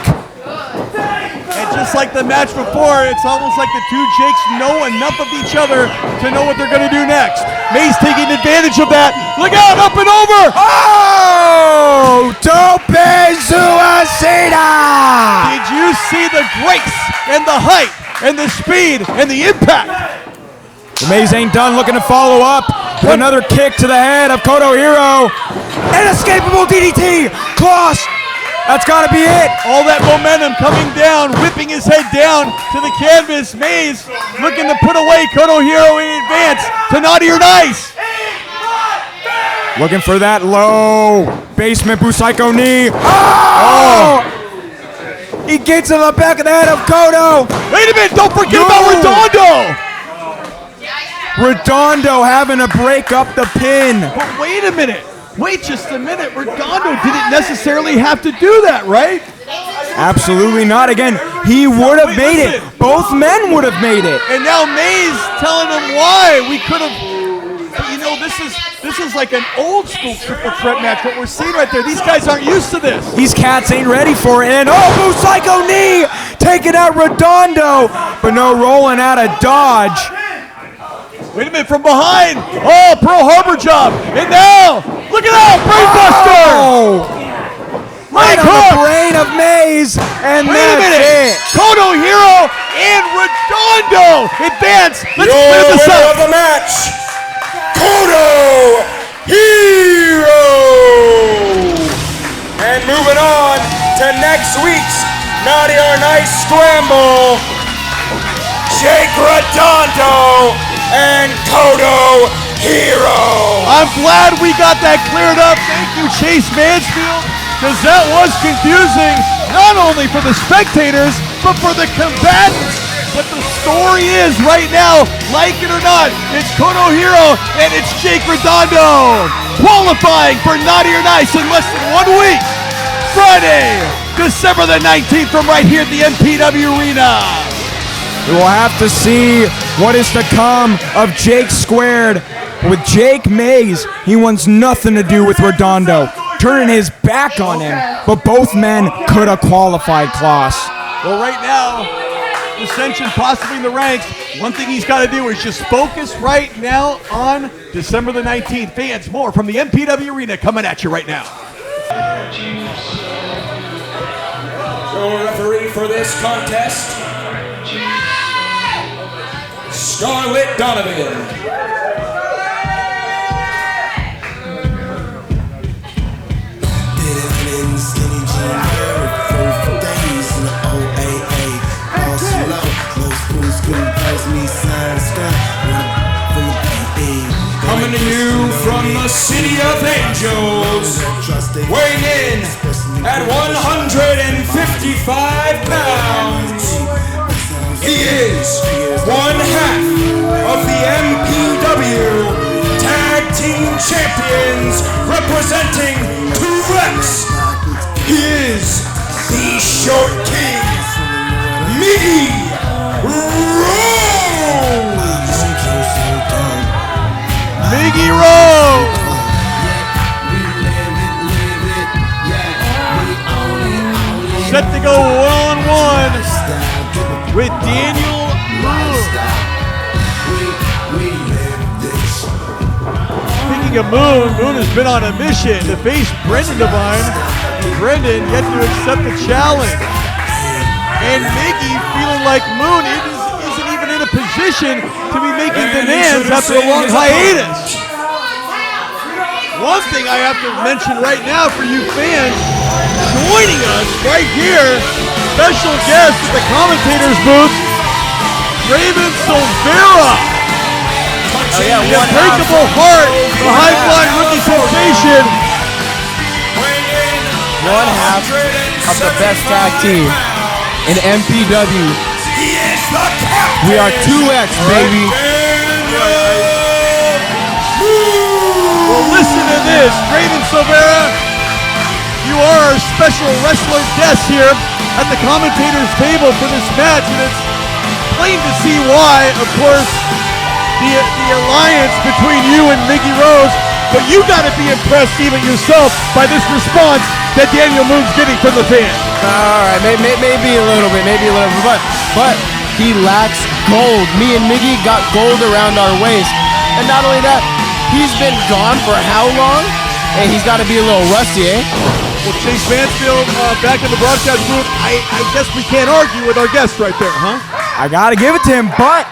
And just like the match before, it's almost like the two Jakes know enough of each other to know what they're going to do next. Mays taking advantage of that. Look out, up and over. Oh, Tope Suicida. Did you see the grace and the height and the speed and the impact? Mays ain't done, looking to follow up with another kick to the head of Koto Hiro. Inescapable DDT, cross. That's got to be it. All that momentum coming down, whipping his head down to the canvas. Mays looking to put away Koto Hiro in advance to Naughty or Nice. Looking for that low basement Busaiku knee. Oh! He gets in the back of the head of Koto. Wait a minute, don't forget about Redondo. Redondo having to break up the pin. But wait a minute. Wait just a minute. Redondo didn't necessarily have to do that, right? Absolutely not. Again, he would have made it. Both men would have made it. And now Mays telling him why we could have. You know, this is like an old school triple threat match. What we're seeing right there, these guys aren't used to this. These cats ain't ready for it. And Busaiku knee taking out Redondo, but no rolling out of dodge. Wait a minute, from behind. Oh, Pearl Harbor job. And now, look at that, brainbuster. Oh. Right on the brain of Mays, and wait a minute. It. Koto Hiro and Redondo advance. Let's clear this winner up. of the match, Koto Hiro. And moving on to next week's Naughty or Nice Scramble, Jake Redondo and Koto Hiro. I'm glad we got that cleared up. Thank you, Chase Mansfield, because that was confusing, not only for the spectators, but for the combatants. But the story is, right now, like it or not, it's Koto Hiro and it's Jake Redondo qualifying for Naughty or Nice in less than 1 week. Friday, December the 19th from right here at the MPW Arena. We will have to see what is to come of Jake Squared. With Jake Mays, he wants nothing to do with Redondo, turning his back on him, but both men could have qualified, Klaus. Well, right now, dissension possibly in the ranks. One thing he's got to do is just focus right now on December the 19th. Fans, more from the MPW Arena coming at you right now. Your referee for this contest, Scarlett Donovan. Coming to you from the City of Angels, weighing in at 155 pounds. He is one half of the MPW Tag Team Champions, representing 2X. He is the Short King, Miggy Rose. Miggy Rose. Set to go one-on-one with Daniel Moon. Speaking of Moon, Moon has been on a mission to face Brendan Devine. Brendan yet to accept the challenge. And Miggy feeling like Moon isn't even in a position to be making demands after a long hiatus. One thing I have to mention right now for you fans, joining us right here, special guest at the commentator's booth, Raven Silvera. The unbreakable heart, the high-flying rookie sensation. One half of the best tag team in MPW. We are 2X, baby. Well, listen to this, Raven Silvera. You are our special wrestler guest here at the commentator's table for this match, and it's plain to see why, of course, the alliance between you and Miggy Rose, but you got to be impressed even yourself by this response that Daniel Moon's getting from the fans. All right, maybe a little bit, but he lacks gold. Me and Miggy got gold around our waist, and not only that, he's been gone for how long? And he's got to be a little rusty, eh? Well, Chase Mansfield back in the broadcast booth. I guess we can't argue with our guest right there, huh? I gotta give it to him, but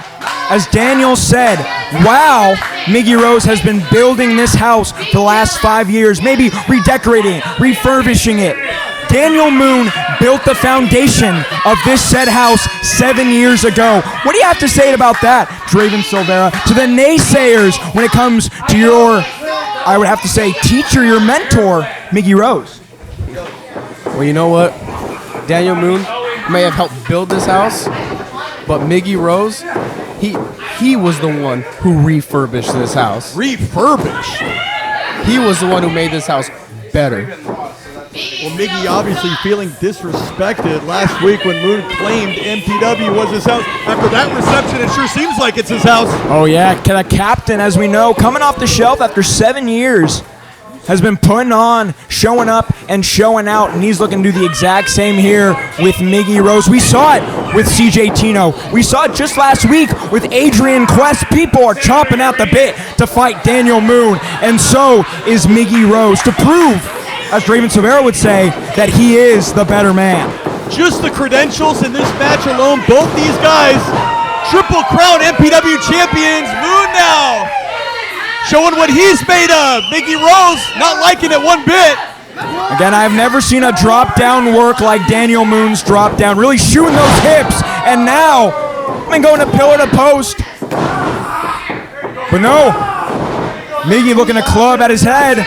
as Daniel said, wow, Miggy Rose has been building this house for the last 5 years, maybe redecorating it, refurbishing it. Daniel Moon built the foundation of this said house 7 years ago. What do you have to say about that, Draven Silvera, to the naysayers when it comes to your, I would have to say, teacher, your mentor, Miggy Rose? Well, you know what? Daniel Moon may have helped build this house, but Miggy Rose, he was the one who refurbished this house. Refurbished? He was the one who made this house better. Well, Miggy obviously feeling disrespected last week when Moon claimed MPW was his house. After that reception, it sure seems like it's his house. Oh yeah, the captain, as we know, coming off the shelf after 7 years, has been putting on, showing up, and showing out, and he's looking to do the exact same here with Miggy Rose. We saw it with CJ Tino. We saw it just last week with Adrian Quest. People are chomping out the bit to fight Daniel Moon, and so is Miggy Rose, to prove, as Draven Silvera would say, that he is the better man. Just the credentials in this match alone, both these guys, Triple Crown MPW champions. Moon now showing what he's made of. Miggy Rose not liking it one bit. Again, I've never seen a drop-down work like Daniel Moon's drop-down, really shooting those hips, and now, going to pillar to post. But no, Miggy looking to club at his head.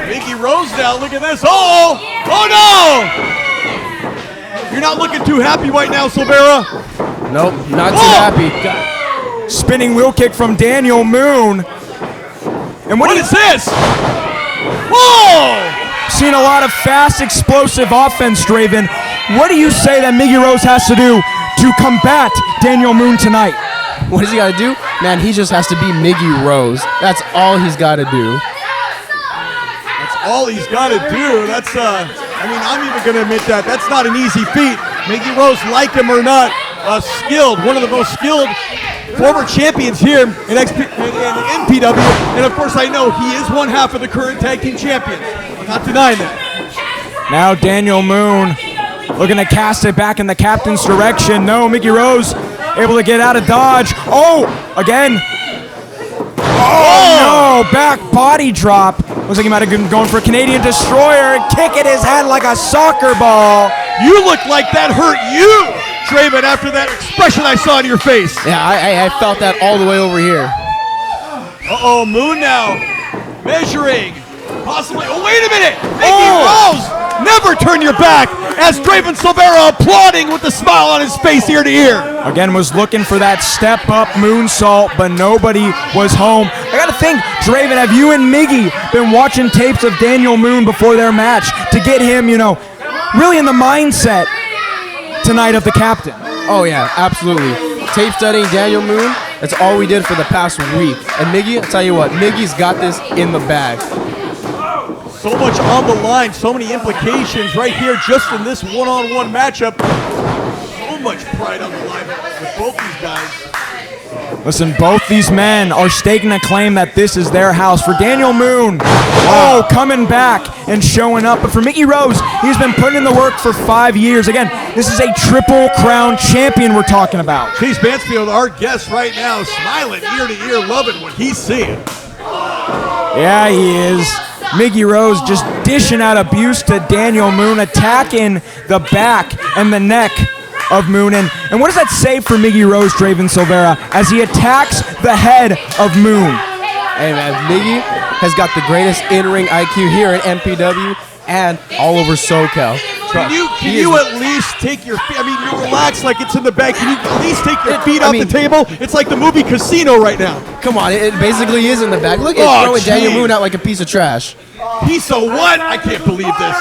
Miggy Rose now, look at this. Oh no! You're not looking too happy right now, Silvera. Nope, not too happy. Spinning wheel kick from Daniel Moon. And what is this? Whoa! Seen a lot of fast, explosive offense, Draven. What do you say that Miggy Rose has to do to combat Daniel Moon tonight? What does he got to do? Man, he just has to be Miggy Rose. That's all he's got to do. That's all he's got to do. That's, I'm even going to admit that. That's not an easy feat. Miggy Rose, like him or not, skilled, one of the most skilled former champions here in MPW, and of course I know he is one half of the current tag team champions. I'm not denying that. Now Daniel Moon looking to cast it back in the captain's direction. No, Miggy Rose able to get out of dodge. Oh, again. Oh no, back body drop. Looks like he might have been going for a Canadian Destroyer, kicking his head like a soccer ball. You look like that hurt you, Draven, after that expression I saw in your face. Yeah, I felt that all the way over here. Uh-oh, Moon now measuring. Possibly, oh, wait a minute. Miggy Rose, never turn your back, as Draven Silvera applauding with a smile on his face ear to ear. Again, was looking for that step-up moonsault, but nobody was home. I gotta think, Draven, have you and Miggy been watching tapes of Daniel Moon before their match to get him, really in the mindset tonight of the captain? Oh yeah, absolutely. Tape studying Daniel Moon, that's all we did for the past week. And Miggy, I'll tell you what, Miggy's got this in the bag. So much on the line, so many implications right here just in this one-on-one matchup. So much pride on the line with both these guys. Listen, both these men are staking a claim that this is their house. For Daniel Moon, coming back and showing up. But for Miggy Rose, he's been putting in the work for 5 years. Again, this is a Triple Crown champion we're talking about. Chase Mansfield, our guest right now, smiling ear to ear, loving what he's seeing. Yeah, he is. Miggy Rose just dishing out abuse to Daniel Moon, attacking the back and the neck of Moon. And what does that say for Miggy Rose, Draven Silvera, as he attacks the head of Moon? Hey man, Miggy has got the greatest in-ring IQ here in MPW and all over SoCal. Can you at least take your feet? You relax like it's in the bag. Can you at least take your feet off the table? It's like the movie Casino right now. Come on, it basically is in the bag. Look at throwing Daniel Moon out like a piece of trash. Piece of what? I can't believe this.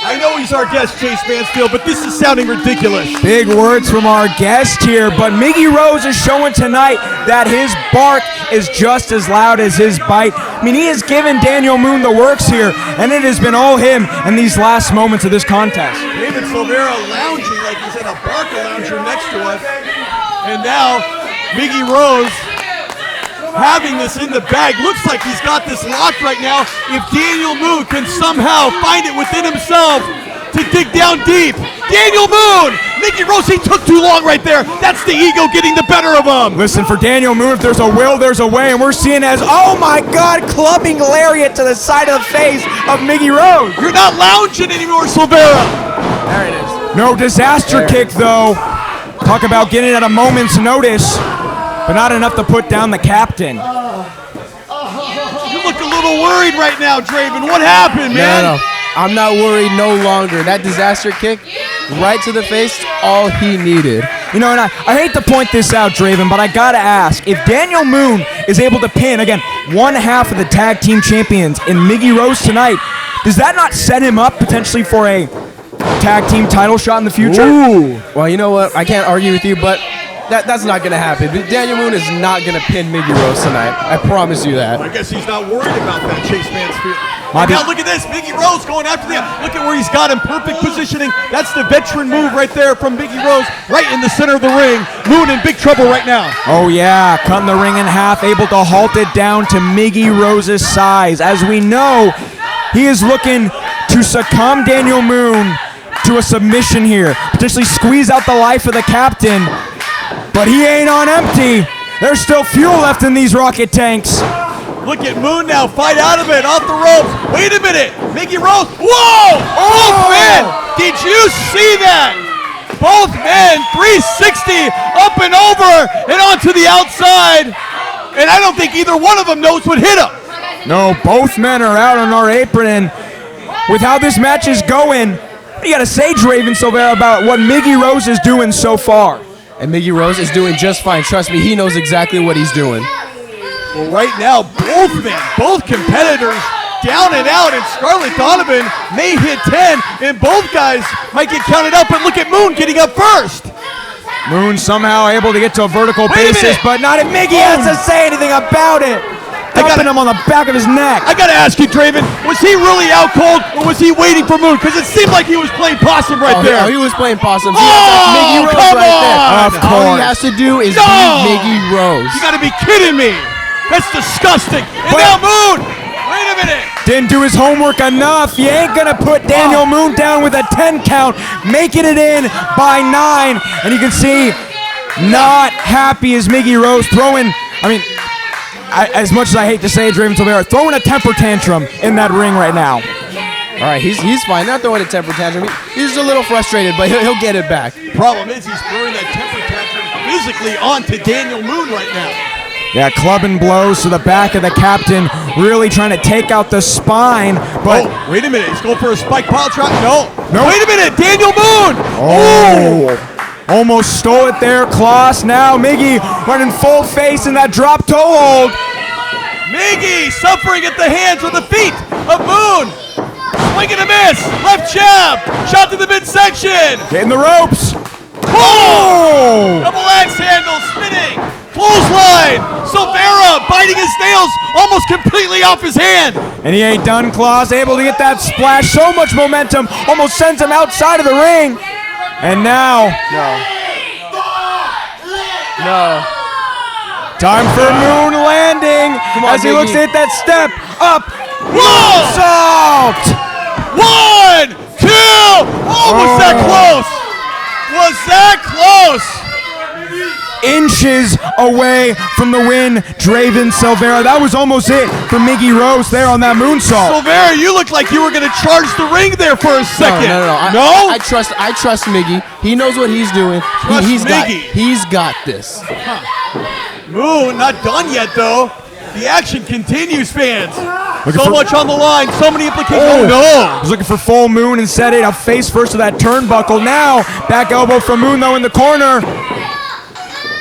I know he's our guest, Chase Mansfield, but this is sounding ridiculous. Big words from our guest here, but Miggy Rose is showing tonight that his bark is just as loud as his bite. I mean, he has given Daniel Moon the works here, and it has been all him in these last moments of this contest. David Silvera lounging like he's in a Barca lounger next to us. And now, Miggy Rose having this in the bag. Looks like he's got this locked right now. If Daniel Moon can somehow find it within himself to dig down deep. Daniel Moon! Miggy Rose, he took too long right there. That's the ego getting the better of him. Listen, for Daniel Moon, if there's a will, there's a way, and we're seeing as, oh my God, clubbing lariat to the side of the face of Miggy Rose. You're not lounging anymore, Silvera. There it is. No disaster kick, though. Talk about getting at a moment's notice, but not enough to put down the captain. You look a little worried right now, Draven. What happened, man? No. I'm not worried no longer. That disaster kick right to the face, all he needed. You know, and I hate to point this out, Draven, but I gotta ask, if Daniel Moon is able to pin, again, one half of the tag team champions in Miggy Rose tonight, does that not set him up potentially for a tag team title shot in the future? Ooh. Well, you know what? I can't argue with you, but that's not going to happen. Daniel Moon is not going to pin Miggy Rose tonight. I promise you that. I guess he's not worried about that, Chase Mansfield. Maybe. Now look at this, Miggy Rose going after them. Look at where he's got him, perfect positioning. That's the veteran move right there from Miggy Rose, right in the center of the ring. Moon in big trouble right now. Oh yeah, cutting the ring in half, able to halt it down to Miggy Rose's size. As we know, he is looking to succumb Daniel Moon to a submission here, potentially squeeze out the life of the captain, but he ain't on empty. There's still fuel left in these rocket tanks. Look at Moon now, fight out of it, off the ropes. Wait a minute, Miggy Rose, whoa! Both men, did you see that? Both men, 360, up and over, and onto the outside. And I don't think either one of them knows what hit him. No, both men are out on our apron, and with how this match is going, what do you got to say, Draven Silvera, about what Miggy Rose is doing so far? And Miggy Rose is doing just fine. Trust me, he knows exactly what he's doing. Well, right now, both men, both competitors, down and out, and Scarlett Donovan may hit 10, and both guys might get counted out, but look at Moon getting up first. Moon somehow able to get to a vertical Wait a basis, minute. but not if Miggy has to say anything about it. Dumping him on the back of his neck. I gotta ask you, Draven, was he really out cold, or was he waiting for Moon? Because it seemed like he was playing possum right there. He was playing possum. Oh, Miggy Rose come right there. on. Of All course. he has to do is No. beat Miggy Rose. You gotta be kidding me. That's disgusting. And now Moon, wait a minute. Didn't do his homework enough. You ain't gonna put Daniel Moon down with a 10 count, making it in by 9. And you can see, not happy as Miggy Rose throwing, as much as I hate to say it, Draven Silvera, throwing a temper tantrum in that ring right now. All right, he's fine. Not throwing a temper tantrum. He's a little frustrated, but he'll get it back. Problem is, he's throwing that temper tantrum physically onto Daniel Moon right now. Yeah, clubbing blows to the back of the captain, really trying to take out the spine, but... Oh, wait a minute, he's going for a spike pile trap. No. Nope. Wait a minute, Daniel Moon. Oh, almost stole it there, Kloss. Now Miggy running full face in that drop toe hold. Miggy suffering at the hands or the feet of Moon. Swing and a miss. Left jab. Shot to the midsection. Hitting the ropes. Oh! Double axe handle spinning. Clothesline. Silvera biting his nails almost completely off his hand. And he ain't done, Kloss. Able to get that splash. So much momentum. Almost sends him outside of the ring. And now... No. Time for Moon landing on, as he looks Miggy. to hit that step up. Whoa! Salt! 1, 2. Oh, was that close? Was that close? Inches away from the win, Draven Silvera. That was almost it for Miggy Rose there on that moonsault. Silvera, you look like you were going to charge the ring there for a second. No. No? I trust Miggy. He knows what he's doing. Trust Miggy. He's got this. Moon, not done yet, though. The action continues, fans. Looking So for- much on the line, so many implications. Oh, no. He's looking for full Moon and set it up face first to that turnbuckle. Now, back elbow from Moon, though, in the corner.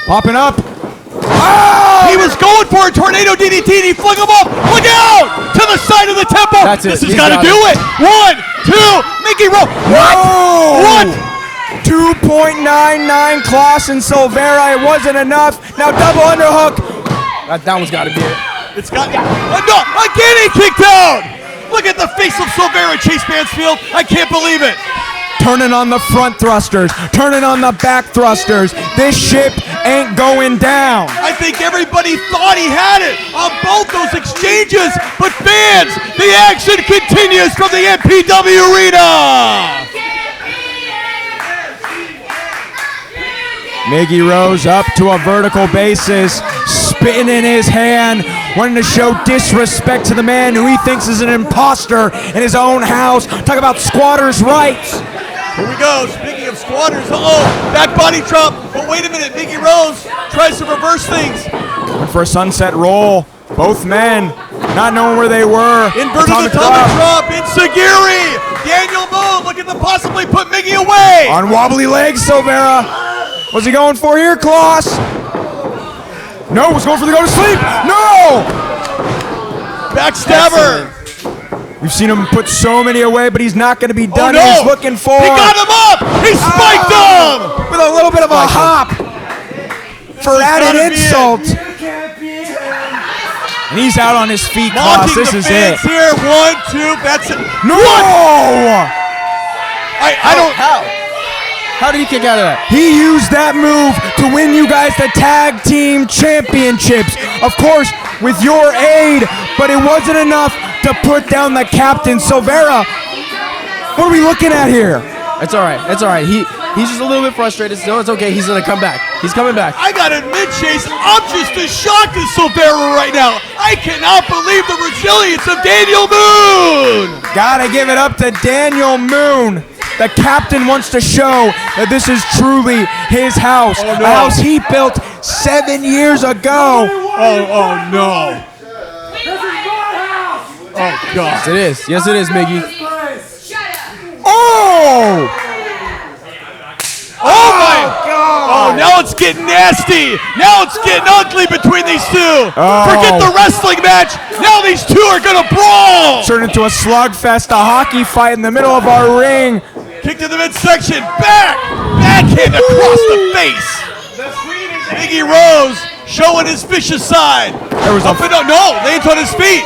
Popping up. Oh! He was going for a tornado DDT, and he flung him up. Look out! To the side of the temple. That's it. This has He's got to got do it. 1, Miggy Rose. What? 2.99 Klaus and Silvera. It wasn't enough. Now double underhook. That one's got to be it. It's got. No! Again, he kicked out. Look at the face of Silvera, Chase Mansfield. I can't believe it. Turning on the front thrusters, turning on the back thrusters. This ship ain't going down. I think everybody thought he had it on both those exchanges, but fans, the action continues from the MPW arena. Miggy Rose up to a vertical basis, spitting in his hand, wanting to show disrespect to the man who he thinks is an imposter in his own house. Talk about squatters' rights. Here we go. Speaking of squatters, back body drop. But wait a minute, Miggy Rose tries to reverse things. Went for a sunset roll. Both men not knowing where they were. Inverted atomic drop. Insagiri. Daniel Moon looking to possibly put Miggy away. On wobbly legs, Silvera. What's he going for here, Klaus? No, was going for the go to sleep. No! Backstabber. We've seen him put so many away, but he's not going to be done. Oh, no. He's looking for. He got him up. He spiked him with a little bit of a hop for added insult. And he's out on his feet, Klaus. This is it. Here, 1, 2. That's it. No! I don't. How did he kick out of that? He used that move to win you guys the tag team championships. Of course, with your aid, but it wasn't enough to put down the captain. Silvera, what are we looking at here? It's all right. It's all right. He's just a little bit frustrated still. It's okay. He's going to come back. He's coming back. I got to admit, Chase, I'm just as shocked as Silvera right now. I cannot believe the resilience of Daniel Moon. Gotta give it up to Daniel Moon. The captain wants to show that this is truly his house. Oh, no. A house he built 7 years ago. Oh no. Oh, God. Yes, it is. Yes, it is, Miggy. Oh! Oh, my God. Oh, now it's getting nasty. Now it's getting ugly between these two. Forget the wrestling match. Now these two are going to brawl. Turned into a slugfest, a hockey fight in the middle of our ring. Kick to the midsection. Backhand across the face. Miggy Rose showing his vicious side. There was lands on his feet.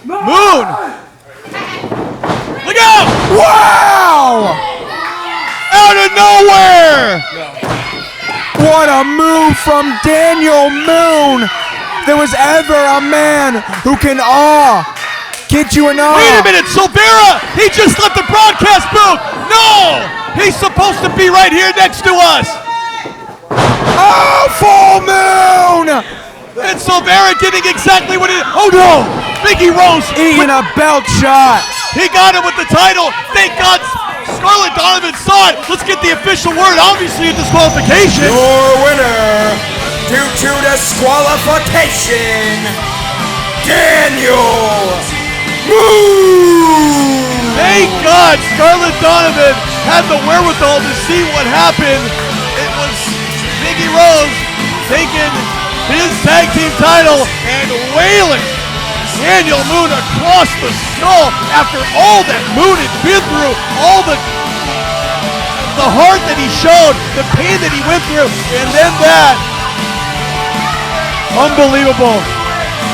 Moon. Look out. Wow! Out of nowhere. What a move from Daniel Moon. There was ever a man who can get you in awe. Wait a minute, Silvera! He just left the broadcast booth! No! He's supposed to be right here next to us! Oh, full moon! And Silvera getting exactly what it... Oh no! Miggy Rose eating a belt shot. He got him with the title. Thank God Scarlett Donovan saw it. Let's get the official word. Obviously a disqualification. Your winner, due to disqualification, Daniel Moon! Thank God Scarlett Donovan had the wherewithal to see what happened. It was Miggy Rose taking his tag team title and wailing Daniel Moon across the skull after all that Moon had been through, all the heart that he showed, the pain that he went through, and then that. Unbelievable.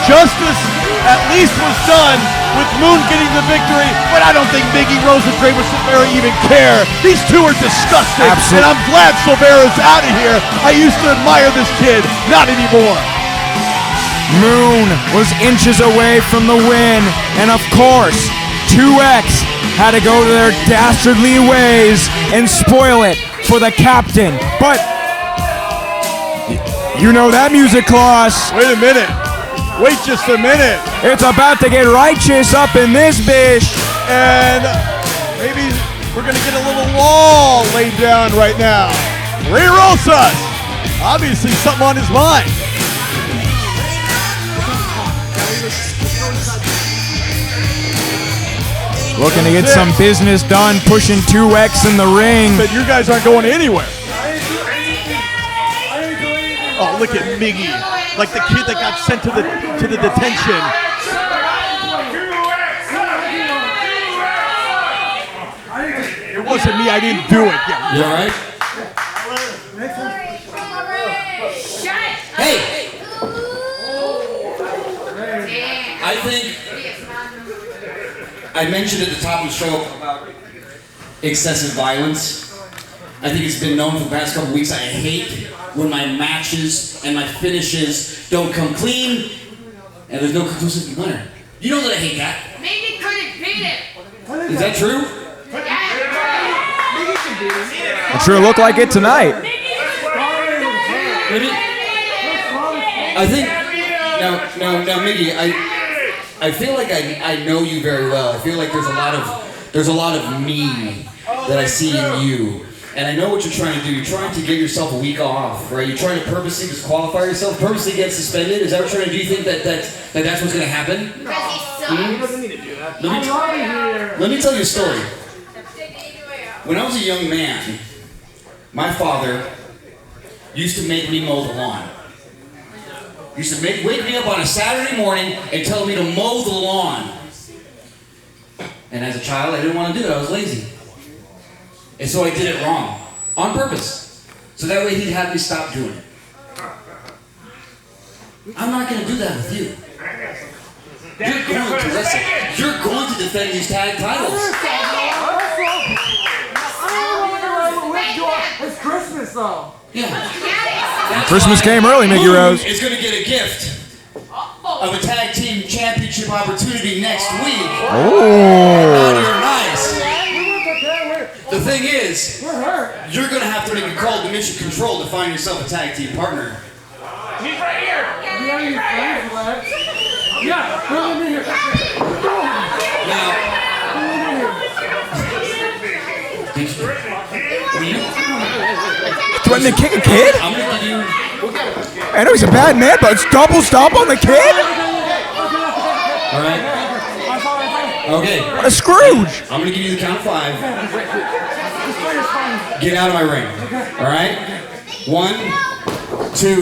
Justice at least was done with Moon getting the victory, but I don't think Miggy Rose and Draven Silvera even care. These two are disgusting, and I'm glad Silvera's out of here. I used to admire this kid, not anymore. Moon was inches away from the win, and of course, 2X had to go to their dastardly ways and spoil it for the captain. But you know that music, Klaus. Wait a minute. Wait just a minute. It's about to get righteous up in this bitch. And maybe we're going to get a little law laid down right now. Ray Rosas. Obviously something on his mind. Looking to get some business done, pushing 2X in the ring. But you guys aren't going anywhere. Oh, look at Miggy, like the kid that got sent to the detention. Maybe I didn't do it. Yeah. You all right? Hey! I think I mentioned at the top of the show about excessive violence. I think it's been known for the past couple weeks. I hate when my matches and my finishes don't come clean and there's no conclusive winner. You know that I hate that. Maybe couldn't beat it. Is that true? It sure looked like it tonight. Maybe. I think now, Miggy, I feel like I know you very well. I feel like there's a lot of me that I see in you, and I know what you're trying to do. You're trying to get yourself a week off, right? You're trying to purposely disqualify yourself, purposely get suspended. Is that what you're trying to do? You think that's what's going to happen? Let me tell you a story. When I was a young man, my father used to make me mow the lawn. He used to wake me up on a Saturday morning and tell me to mow the lawn. And as a child, I didn't want to do it. I was lazy. And so I did it wrong. On purpose. So that way he'd have me stop doing it. I'm not going to do that with you. You're going to wrestle. You're going to defend these tag titles. It's Christmas though. Yeah. Christmas came early, Miggy Rose. Is going to get a gift of a tag team championship opportunity next week. Oh. You're nice. The thing is, you're going to have to make a call to Mission Control to find yourself a tag team partner. He's right here. Yeah, bring him in here. Now, Threatening to kick a kid? I'm going to give you... I know he's a bad man, but it's double stomp on the kid? All right. Okay. What a Scrooge. I'm going to give you the count of 5. Get out of my ring. All right? 1, 2.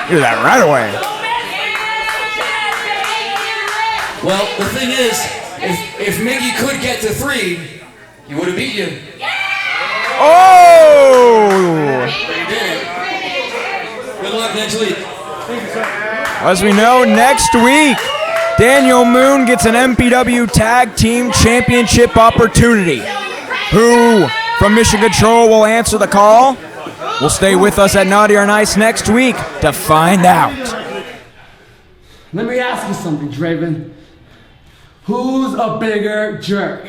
Do that right away. Well, the thing is, if Miggy could get to 3, he would have beat you. Oh! But he didn't. Good luck next week. As we know, next week, Daniel Moon gets an MPW Tag Team Championship opportunity. Who from Mission Control will answer the call? Will stay with us at Naughty or Nice next week to find out. Let me ask you something, Draven. Who's a bigger jerk?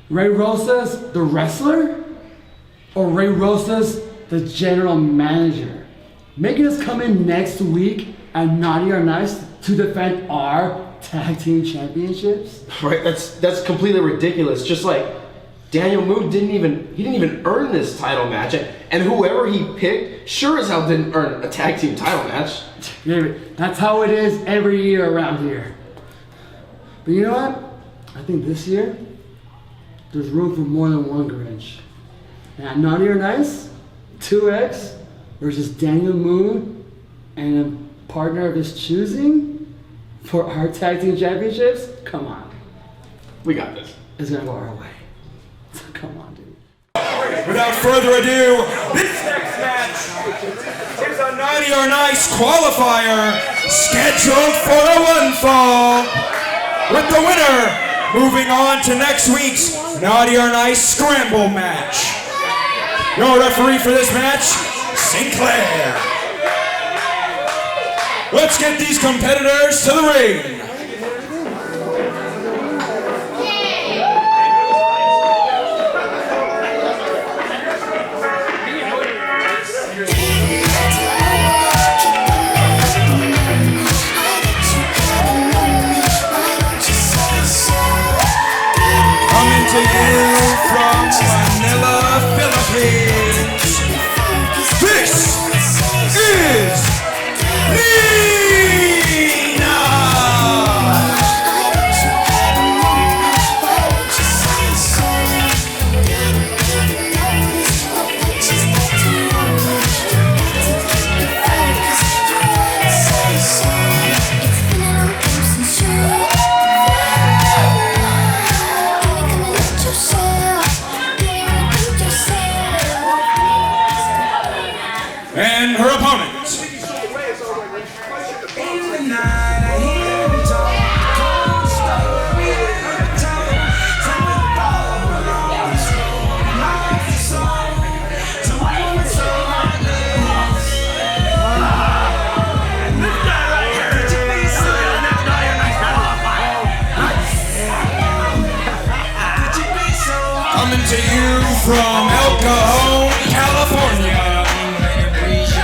Ray Rosas, the wrestler? Or Ray Rosas, the general manager? Making us come in next week at Naughty or Nice to defend our tag team championships? Right, that's completely ridiculous. Just like Daniel Moon didn't even earn this title match, and whoever he picked sure as hell didn't earn a tag team title match. Yeah, that's how it is every year around here. But you know what? I think this year there's room for more than one Grinch. And at Naughty or Nice, 2X versus Daniel Moon and a partner of his choosing for our tag team championships. Come on, we got this. It's gonna go our way. Come on, dude. Without further ado, this next match is a Naughty or Nice qualifier scheduled for a 1 fall. With the winner moving on to next week's Naughty or Nice Scramble match. Your referee for this match, Sinclair. Let's get these competitors to the ring. Coming to you from Manila, Philippines. This is Nina. El Cajon, California.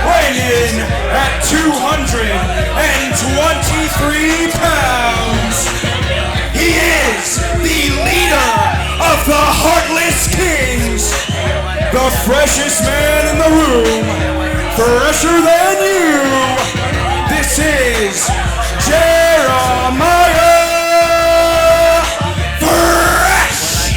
Weighing in at 223 pounds. He is the leader of the Heartless Kings. The freshest man in the room. Fresher than you. This is Jeremiah Fresh.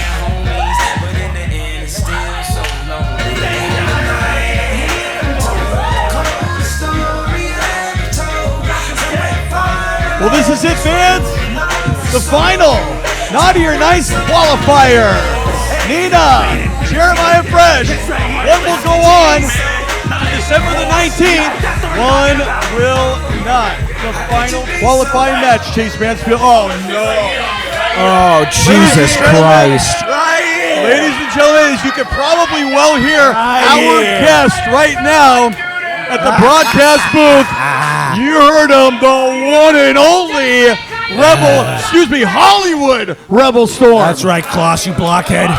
Well, this is it, fans. The final Naughty or Nice qualifier. Nina, Jeremiah Fresh. One will go on December the 19th. One will not. The final qualifying match, Chase Mansfield. Oh, no. Oh, Jesus Christ. Ladies and gentlemen, as you can probably well hear our guest right now at the broadcast booth. You heard him, the one and only Hollywood Rebel Storm. That's right, Klaus, you blockhead.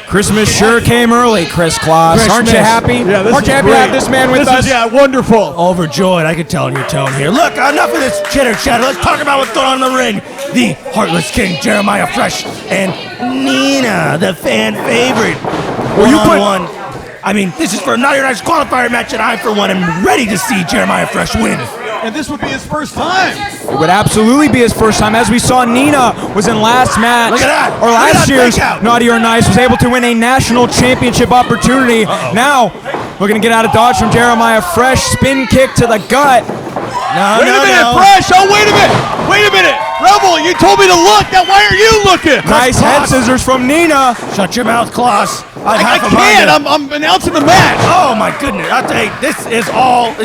Christmas sure came early, Chris Klaus. Aren't you happy? Yeah, Aren't you happy to have this man with us? Yeah, wonderful. Overjoyed, I could tell in your tone here. Look, enough of this chitter chatter. Let's talk about what's going on in the ring. The Heartless King, Jeremiah Fresh, and Nina, the fan favorite. One-on-one. I mean, this is for a Naughty or Nice qualifier match, and I, for one, am ready to see Jeremiah Fresh win. And this would be his first time. It would absolutely be his first time. As we saw, Nina was in last match, Look at that. or Look at last that year's breakout. Naughty or Nice, was able to win a national championship opportunity. Now, looking to get out of dodge from Jeremiah Fresh. Spin kick to the gut. Wait a minute, Fresh. Oh, wait a minute. Wait a minute. Rebel, you told me to look. Now, why are you looking? Nice head scissors from Nina. Shut your mouth, Klaus. I can't. I'm announcing the match. Oh, my goodness. I'll tell you, this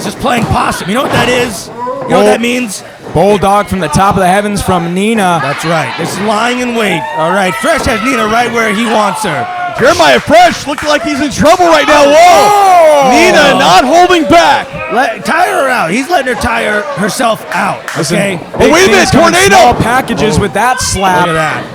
is playing possum. You know what that is? You know what that means? Bulldog from the top of the heavens from Nina. That's right. This is lying in wait. All right. Fresh has Nina right where he wants her. Jeremiah Fresh looking like he's in trouble right now. Whoa! Nina not holding back. Tire her out. He's letting her tire herself out. Okay. Oh, wait a minute. Tornado. Small packages with that slap. Look at that.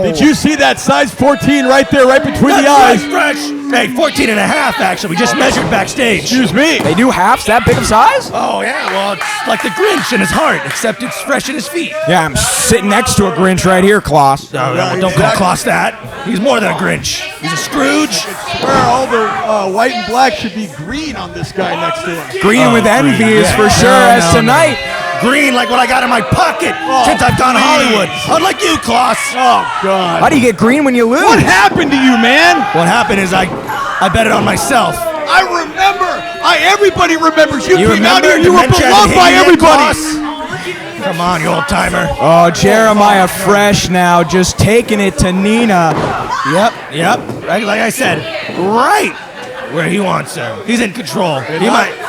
Did you see that size 14 right there, right between the eyes? Fresh. Hey, 14 and a half, actually. We just measured backstage. Excuse me. They do halves that big of size? Oh, yeah. Well, it's like the Grinch in his heart, except it's fresh in his feet. Yeah, I'm sitting next to a Grinch right here, Klaus. No, don't call Klaus that. He's more than a Grinch. He's a Scrooge. Where all the white and black should be green on this guy next to him. Green with envy is for sure, as tonight. Green like what I got in my pocket since I've gone to Hollywood. Unlike you, Klaus. Oh, God. How do you get green when you lose? What happened to you, man? What happened is I bet it on myself. I remember. Everybody remembers. You came out remember here. You were dementia beloved by hit you, everybody. Klaus? Come on, you old timer. Oh, Jeremiah Fresh now just taking it to Nina. Yep. Like I said, right where he wants her. He's in control.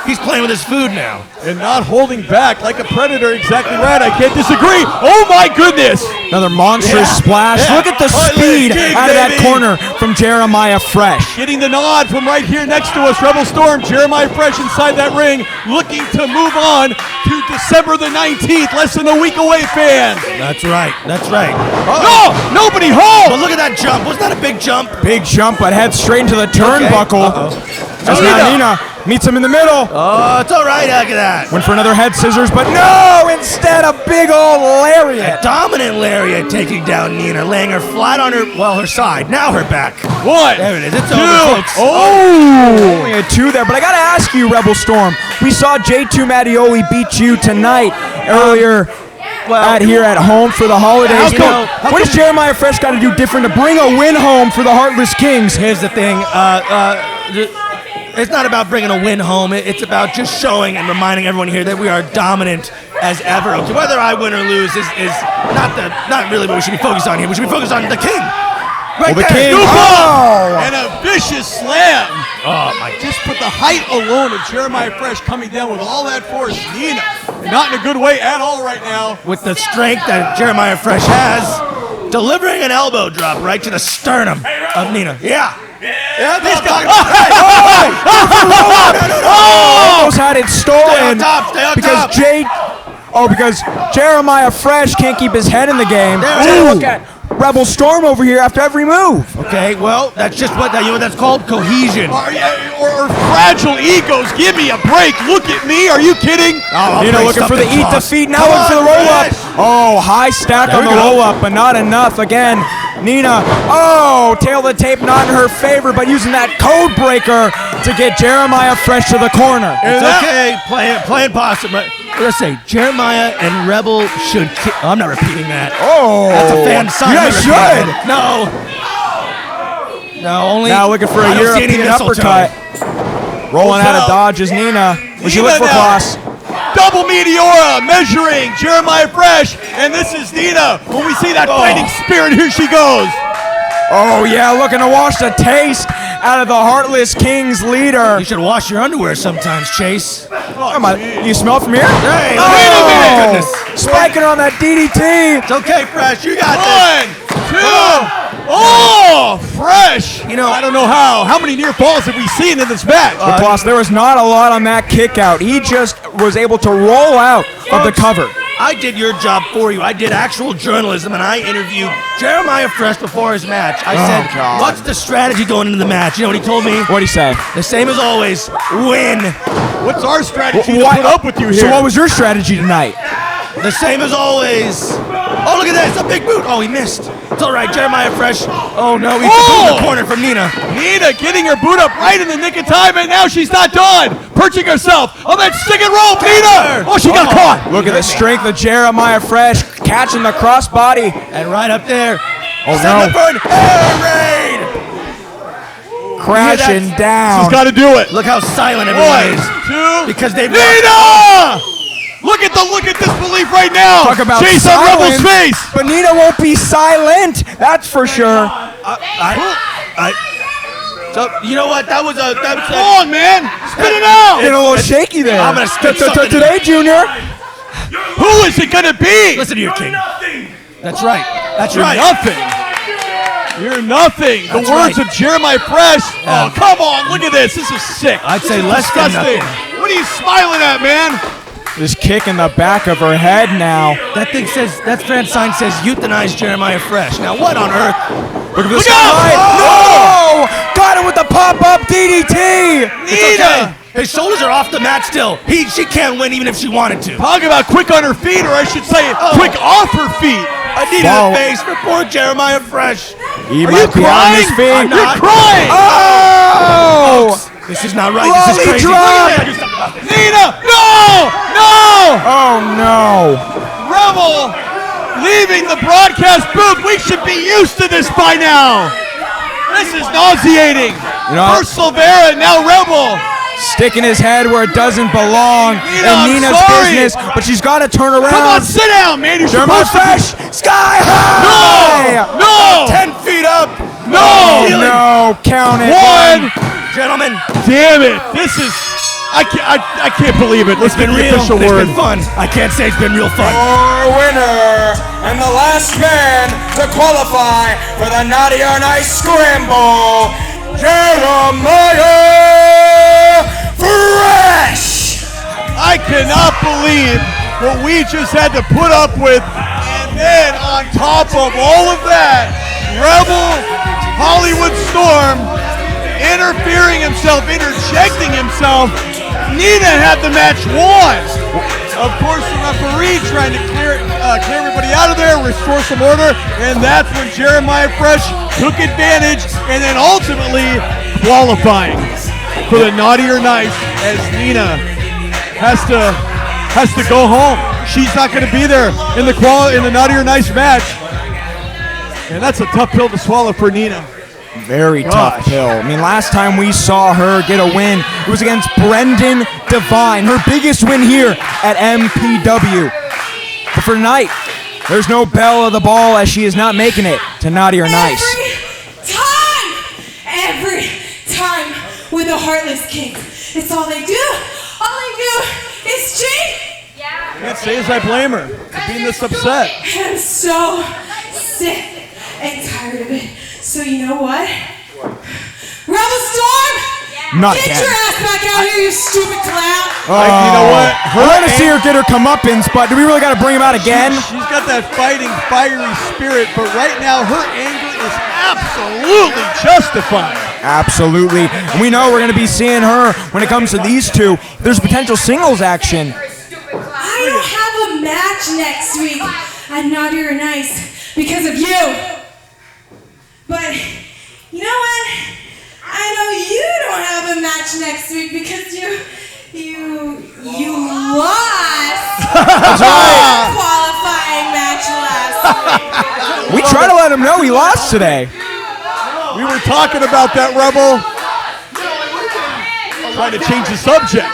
He's playing with his food now. And not holding back like a predator. Exactly right. I can't disagree. Oh, my goodness. Another monstrous splash. Yeah. Look at the speed out of that corner from Jeremiah Fresh. Getting the nod from right here next to us. Rebel Storm, Jeremiah Fresh inside that ring, looking to move on to December the 19th. Less than a week away, fans. That's right. No, nobody home. But look at that jump. Wasn't that a big jump? Big jump, but head straight into the turnbuckle. As now Nina meets him in the middle. Oh, it's all right. Look at that. Went for another head scissors, but no! Instead, a big old lariat. A dominant lariat taking down Nina, laying her flat on her side. Now her back. One. There it is. It's Two. over, folks. Oh! We had two there, but I gotta ask you, Rebel Storm. We saw J2 Mattioli beat you tonight earlier. Here at home for the holidays. What does Jeremiah Fresh got to do different to bring a win home for the Heartless Kings? Here's the thing. It's not about bringing a win home. It's about just showing and reminding everyone here that we are dominant as ever. Okay, whether I win or lose is not really what we should be focused on here. We should be focused on the king. Right the there. king. Oh. And a vicious slam. Oh, my. Just put the height alone of Jeremiah Fresh coming down with all that force. Nina, not in a good way at all right now. With the strength that Jeremiah Fresh has, delivering an elbow drop right to the sternum of Nina. Yeah. This guy. Almost had it stolen. Stay on top. Because Jeremiah Fresh can't keep his head in the game. There it is. Look at Rebel Storm over here after every move. Okay, well, that's just what that's called cohesion. Or fragile egos. Give me a break. Look at me. Are you kidding? Nina looking for the eat defeat. Now looking for the roll up. Oh, high stack on the roll up, but not enough. Again, Nina. Oh, tail of the tape not in her favor, but using that code breaker to get Jeremiah Fresh to the corner. It's okay, playing possum. But let's say Jeremiah and Rebel should. I'm not repeating that. Oh, that's a fan sign. You guys should. No, only. Now looking for a European uppercut. Rolling out of dodges, Nina. Would you look for Klaus? Double Meteora measuring Jeremiah Fresh, and this is Nina. When we see that fighting spirit, here she goes. Oh yeah, looking to wash the taste out of the Heartless King's leader. You should wash your underwear sometimes, Chase. Come on, you smell it from here? Hey, wait a minute! Goodness. Spiking on that DDT. It's okay, Fresh. You got this. 1, 2. Oh, Fresh. You know, I don't know how many near falls have we seen in this match? Klaus, there was not a lot on that kick out. He just was able to roll out of the cover. I did your job for you. I did actual journalism, and I interviewed Jeremiah Fresh before his match. I said, what's the strategy going into the match? You know what he told me? What'd he say? The same as always, win. What's our strategy to put up with you here? So what was your strategy tonight? The same as always. Oh, look at this, a big boot. Oh, he missed. It's all right, Jeremiah Fresh. Oh, no, he's in the corner from Nina. Nina getting her boot up right in the nick of time, and now she's not done. Perching herself on that stick and roll, Nina. Oh, she got caught. Look at the strength of Jeremiah Fresh catching the crossbody. And right up there. Oh, no. Air raid. Crashing down. She's got to do it. Look how silent everyone is. 1, 2. Because they've Nina! Look at disbelief right now. Talk about Chase on Rebel's face. But Nina won't be silent. That's for sure. So you know what? That was Come on, man. Spit it out. Getting a little shaky there. I'm gonna spit something today, Junior. Who is it gonna be? Listen to your king. That's right. That's You're right. nothing. You're nothing. The That's words right. of Jeremiah Fresh. Oh, come on. Look at this. This is sick. I'd say This is less than disgusting. nothing. What are you smiling at, man? Just kick in the back of her head now. That thing says, that fan sign says euthanize Jeremiah Fresh. Now what on earth? Look at this Look guy. out! No! Got him with the pop-up DDT. Nina! His shoulders are off the mat still. She can't win even if she wanted to. Talk about quick on her feet, or I should say quick off her feet. A knee to the face for poor Jeremiah Fresh. He Are might you be on his crying? feet. You're crying! Oh! This is not right. Lolly This is crazy. drop. Nina! No! No! Oh no! Rebel leaving the broadcast booth. We should be used to this by now. This is nauseating. You know, First Silvera, now Rebel. sticking his head where it doesn't belong Nina, in I'm Nina's sorry. business, but she's got to turn around. Come on, sit down, man. You're Jeremiah supposed to Fresh, sky high. No! 10 feet up. No! No, count it. One. Gentlemen, Damn it. This is... I can't believe it. Let's it's been get the real. official It's word. been fun. I can't say it's been real fun. Our winner and the last man to qualify for the Naughty or Nice Scramble, Jeremiah Fresh. I cannot believe what we just had to put up with. And then on top of all of that, Rebel Hollywood Storm interfering himself, interjecting himself. Nina had the match won. Of course, the referee trying to clear everybody out of there, restore some order, and that's when Jeremiah Fresh took advantage and then ultimately qualifying for the Naughty or Nice as Nina has to go home. She's not going to be there in the Naughty or Nice match, and that's a tough pill to swallow for Nina. Very tough pill. I mean, last time we saw her get a win, it was against Brendan Devine, her biggest win here at MPW. But for tonight, there's no bell of the ball as she is not making it to Naughty or Nice. Every time with the Heartless Kings, it's all they do. All they do is cheat. I can't say as I blame her for being this upset. I'm so sick and tired of it. So you know what? Rebel Storm, Not Get again. your ass back out here, you stupid clown! You know what? We're going to see her get her comeuppance, but do we really got to bring him out again? She's got that fighting, fiery spirit, but right now her anger is absolutely justified. Absolutely. And we know we're going to be seeing her when it comes to these two. There's potential singles action. I don't have a match next week at Naughty or Nice because of you. But you know what? I know you don't have a match next week because you lost your qualifying match last week. We try to let him know he lost today. We were talking about that, Rebel. Trying to change the subject.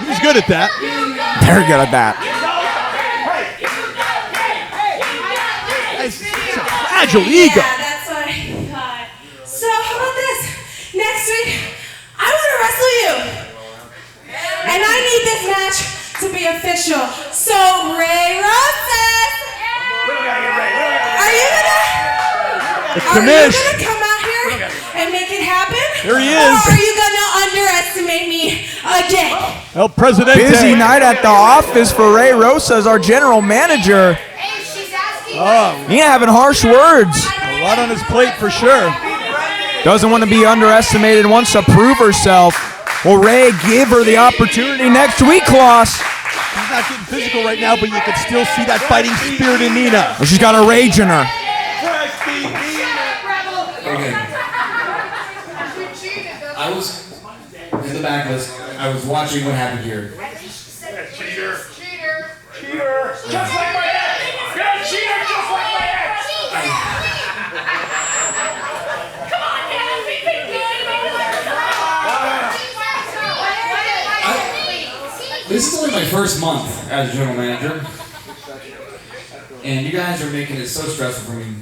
He's good at that. Very good at that. It's a fragile ego. Yeah, that's what I thought. So how about this? Next week, I want to wrestle you. And I need this match to be official. So Ray Roses, are you gonna come out here and make it happen? There he Or is. are you gonna underestimate me again? El Presidente. Busy night at the office for Ray Rosas, our general manager. Nina having harsh words. A lot on his plate for sure. Doesn't want to be underestimated, wants to prove herself. Will Ray give her the opportunity next week, Klaus? She's not getting physical right now, but you can still see that fighting spirit in Nina. Well, she's got a rage in her. Okay. I was in the back list. I was watching what happened here. Cheater. Just like my ex. You're a cheater just like my ex. Come on, man. We've been good. This is only my first month as general manager, and you guys are making it so stressful for me.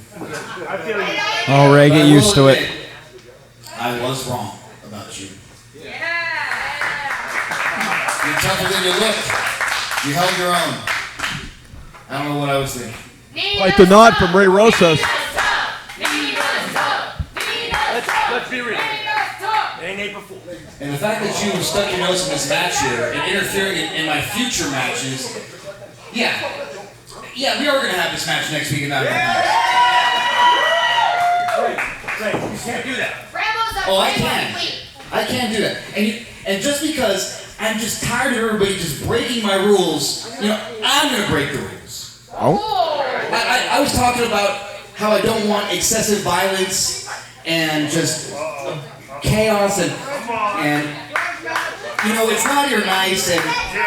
Oh, Ray, get used to it. I was wrong about you. You're tougher than you look. You held your own. I don't know what I was thinking. Quite the nod from Ray Rosas. Let's be real. Ain't April Fool. And the fact that you stuck your nose in this match here and interfering in my future matches, yeah, we are going to have this match next week. And not Ray, you can't do that. Oh, I can do that. And just because I'm just tired of everybody just breaking my rules, I'm going to break the rules. Oh? I was talking about how I don't want excessive violence and just chaos and it's naughty or nice, and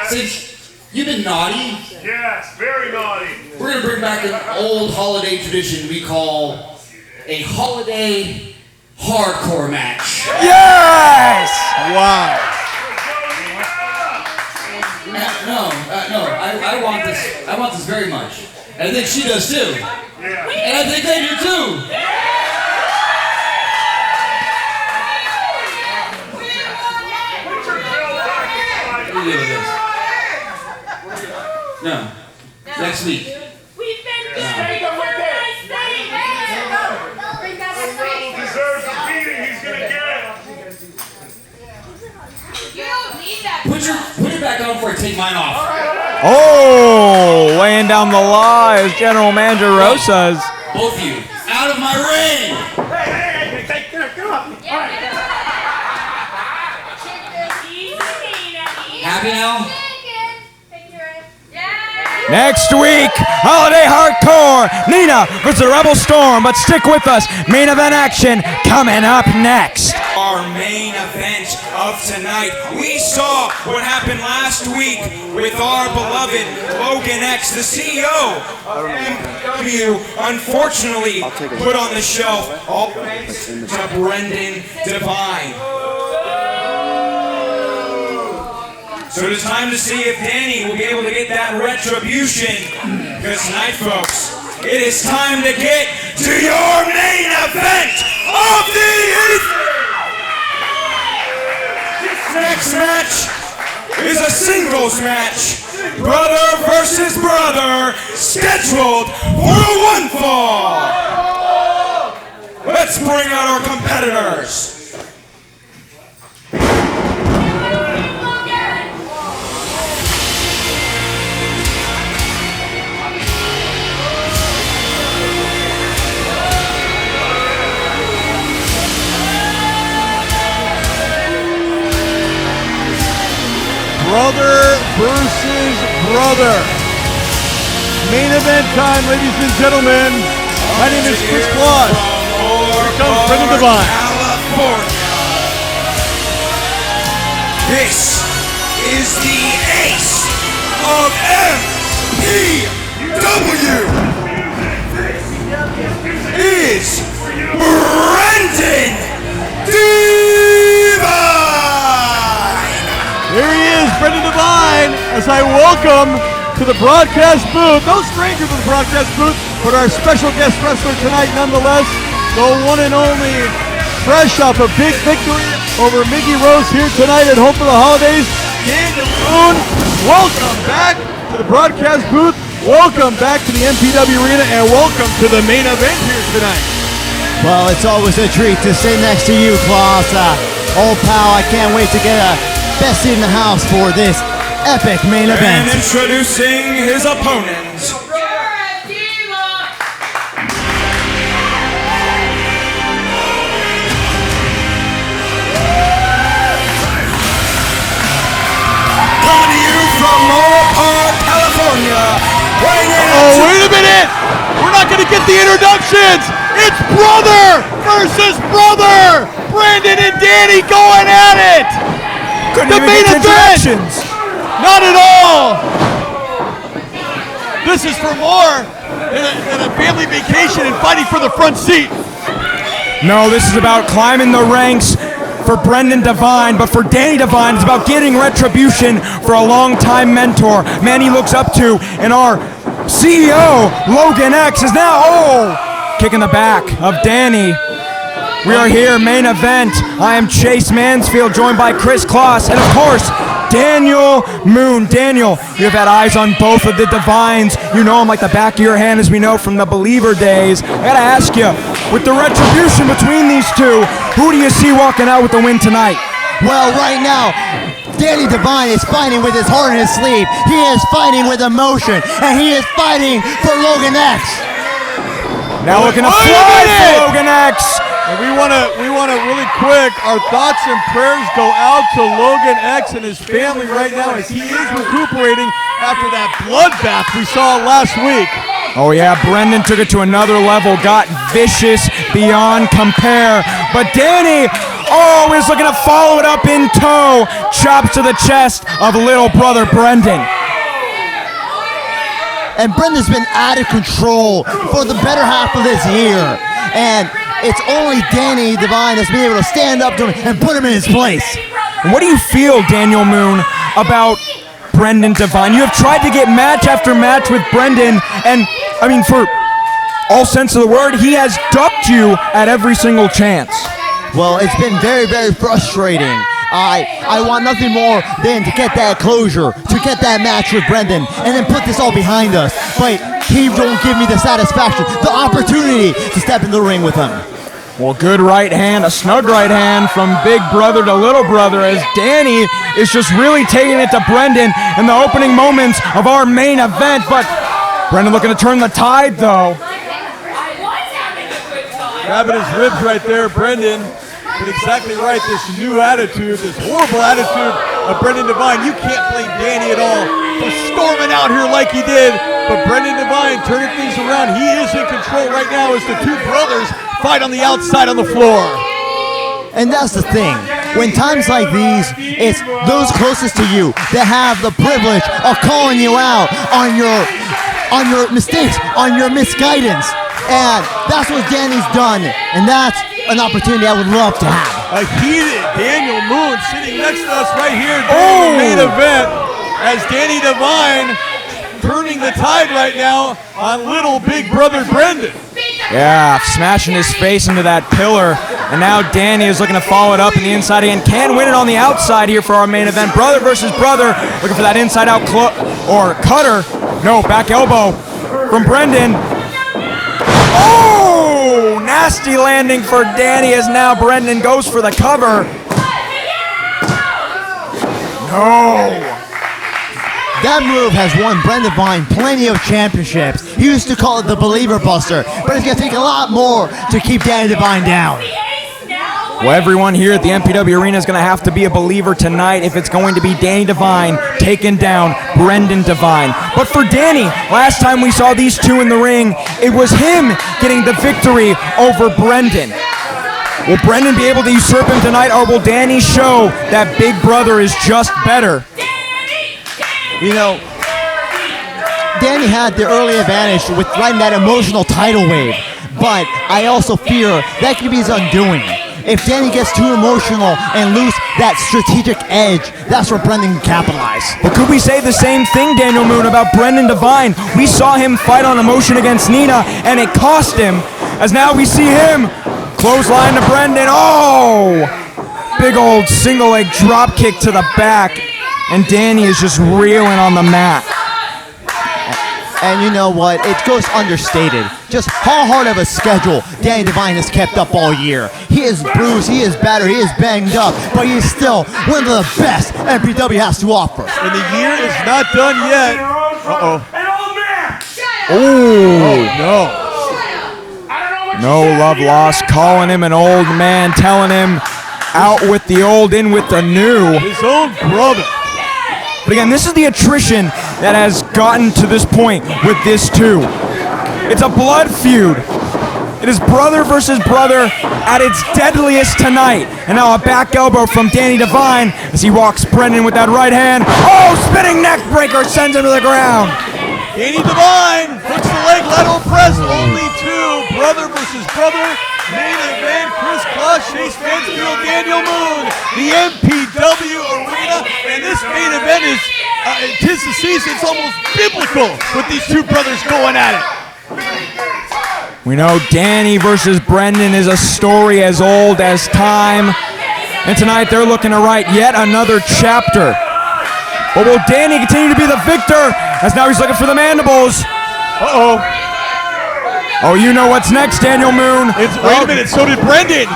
since you've been naughty, Yes, very naughty. we're gonna bring back an old holiday tradition we call a holiday hardcore match. Yes! Wow. I want this very much, and I think she does too, and I think they do too. No. Next week. We've been staying with it. Deserves the beating he's gonna get. You don't need that. Put it back on before I take mine off. Oh, laying down the law is General Manager Rosas. Both of you, out of my ring! Hey, get off me. Happy now? Next week, Holiday Hardcore, Nina versus the Rebel Storm. But stick with us, main event action coming up next. Our main event of tonight. We saw what happened last week with our beloved Logan X, the CEO of MPW, unfortunately put on the shelf, all thanks to Brendan Devine. So it is time to see if Danny will be able to get that retribution. Because tonight, folks, it is time to get to your main event of the evening. This next match is a singles match. Brother versus brother, scheduled for a one fall. Let's bring out our competitors. brother versus brother. Main event time, ladies and gentlemen. My name is Chris Claus. Here comes Brendan Devine. This is the ace of MPW. Is Brendan Devine. Here he is, Brendan Devine, as I welcome to the broadcast booth. No stranger to the broadcast booth, but our special guest wrestler tonight nonetheless, the one and only, fresh off a big victory over Miggy here tonight at Home for the Holidays, Daniel Moon. Welcome back to the broadcast booth. Welcome back to the MPW Arena, and welcome to the main event here tonight. Well, it's always a treat to sit next to you, Klaus. Old pal, I can't wait to get a best seat in the house for this epic main event. And introducing his opponents. Coming to you from Moore Park, California. Oh, wait a minute! We're not going to get the introductions! It's brother versus brother! Brandon and Danny going at it! Couldn't the even main get event! introductions. Not at all! This is for more than a family vacation and fighting for the front seat. No, this is about climbing the ranks for Brendan Devine, but for Danny Devine, it's about getting retribution for a long-time mentor, man he looks up to, and our CEO, Logan X, is now, kicking the back of Danny. We are here, main event. I am Chase Mansfield, joined by Chris Claus, and of course, Daniel Moon. Daniel, you have had eyes on both of the Devines. You know them like the back of your hand, as we know from the Believer days. I gotta ask you, with the retribution between these two, who do you see walking out with the win tonight? Well, right now, Danny Devine is fighting with his heart in his sleeve. He is fighting with emotion, and he is fighting for Logan X. Now looking to fly for Logan X. And we want to really quick, our thoughts and prayers go out to Logan X and his family right now as he is recuperating after that bloodbath we saw last week. Oh yeah, Brendan took it to another level, got vicious beyond compare. But Danny, is looking to follow it up in tow. Chops to the chest of little brother Brendan. And Brendan's been out of control for the better half of this year. And it's only Danny Devine that's been able to stand up to him and put him in his place. What do you feel, Daniel Moon, about Brendan Devine? You have tried to get match after match with Brendan, and I mean, for all sense of the word, he has ducked you at every single chance. Well, it's been very, very frustrating. I want nothing more than to get that closure, to get that match with Brendan, and then put this all behind us. But he won't give me the satisfaction, the opportunity to step in the ring with him. Well, good right hand, a snug right hand from big brother to little brother, as Danny is just really taking it to Brendan in the opening moments of our main event. But Brendan looking to turn the tide, though. Grabbing his ribs right there, Brendan. But exactly right, this new attitude, this horrible attitude of Brendan Devine. You can't blame Danny at all for storming out here like he did. But Brendan Devine turning things around. He is in control right now as the two brothers fight on the outside on the floor. And that's the thing. When times like these, it's those closest to you that have the privilege of calling you out on your mistakes, on your misguidance. And that's what Danny's done. And that's an opportunity I would love to have. A heated Daniel Moon sitting next to us right here during the main event as Danny Devine turning the tide right now on little big brother Brendan. Yeah, smashing his face into that pillar. And now Danny is looking to follow it up in the inside and can win it on the outside here for our main event. Brother versus brother, looking for that inside out or cutter. No, back elbow from Brendan. Oh, nasty landing for Danny as now Brendan goes for the cover. No. That move has won Brendan Devine plenty of championships. He used to call it the Believer Buster, but it's going to take a lot more to keep Danny Devine down. Well, everyone here at the MPW Arena is going to have to be a believer tonight if it's going to be Danny Devine taking down Brendan Devine. But for Danny, last time we saw these two in the ring, it was him getting the victory over Brendan. Will Brendan be able to usurp him tonight, or will Danny show that Big Brother is just better? You know, Danny had the early advantage with riding that emotional tidal wave, but I also fear that could be his undoing. If Danny gets too emotional and lose that strategic edge, that's where Brendan can capitalize. But could we say the same thing, Daniel Moon, about Brendan Devine? We saw him fight on emotion against Nina, and it cost him, as now we see him clothesline to Brendan. Oh! Big old single leg drop kick to the back, and Danny is just reeling on the mat. And you know what? It goes understated. Just how hard of a schedule Danny Devine has kept up all year. He is bruised, he is battered, he is banged up, but he is still one of the best MPW has to offer. And the year is not done yet. Uh-oh. Oh, no. No love lost, calling him an old man, telling him out with the old, in with the new. His own brother. But again, this is the attrition that has gotten to this point with this two. It's a blood feud. It is brother versus brother at its deadliest tonight. And now a back elbow from Danny Devine as he walks Brendan with that right hand. Oh, spinning neck breaker sends him to the ground. Danny Devine hooks the leg lateral press. Only two. Brother versus brother. Main event, Chris Clutch, Chase Mansfield, Daniel Moon, the MPW Arena, and this main event is, 'tis the season, it's almost biblical with these two brothers going at it. We know Danny versus Brendan is a story as old as time, and tonight they're looking to write yet another chapter. But will Danny continue to be the victor, as now he's looking for the mandibles? Uh-oh. Oh, you know what's next, Daniel Moon. Wait a minute, so did Brendan.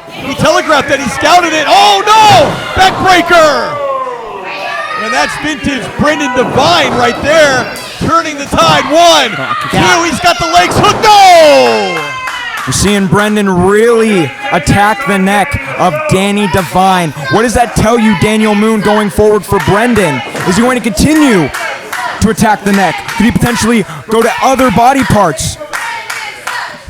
He telegraphed that, he scouted it. Oh no! Backbreaker! And that's vintage Brendan Devine right there, turning the tide. 1, 2, he's got the legs hooked. No! We're seeing Brendan really attack the neck of Danny Devine. What does that tell you, Daniel Moon, going forward for Brendan? Is he going to continue to attack the neck? Could he potentially go to other body parts?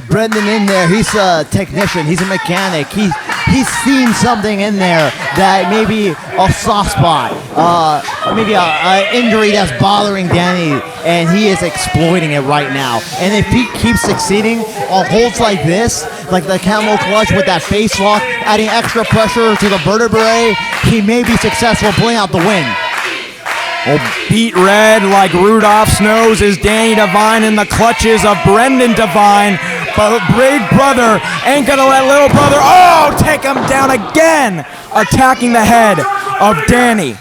Brendan in there, he's a technician, he's a mechanic, he's seen something in there that maybe a soft spot, maybe a injury that's bothering Danny, and he is exploiting it right now. And if he keeps succeeding on holds like this, like the camel clutch with that face lock, adding extra pressure to the vertebrae, he may be successful pulling out the win. Oh, beat red like Rudolph's nose is Danny Devine in the clutches of Brendan Devine. But Big Brother ain't gonna let Little Brother, take him down again, attacking the head of Danny.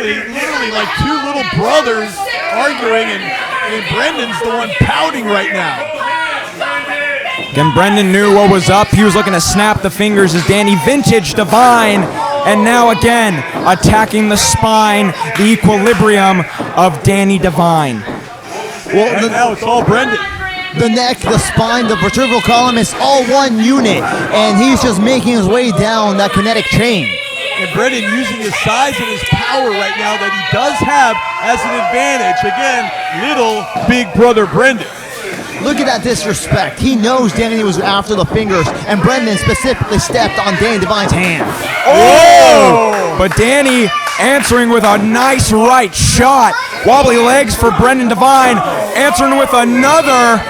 Literally like two little brothers arguing, and Brendan's the one pouting right now. Again, Brendan knew what was up. He was looking to snap the fingers as Danny vintage Devine, and now again attacking the spine, the equilibrium of Danny Devine. Well, now it's all Brendan. The neck, the spine, the vertebral column is all one unit, and he's just making his way down that kinetic chain. And Brendan using his size and his power right now that he does have as an advantage. Again, little Big Brother Brendan. Look at that disrespect. He knows Danny was after the fingers, and Brendan specifically stepped on Danny Devine's hand. Oh! But Danny answering with a nice right shot. Wobbly legs for Brendan Devine, answering with another.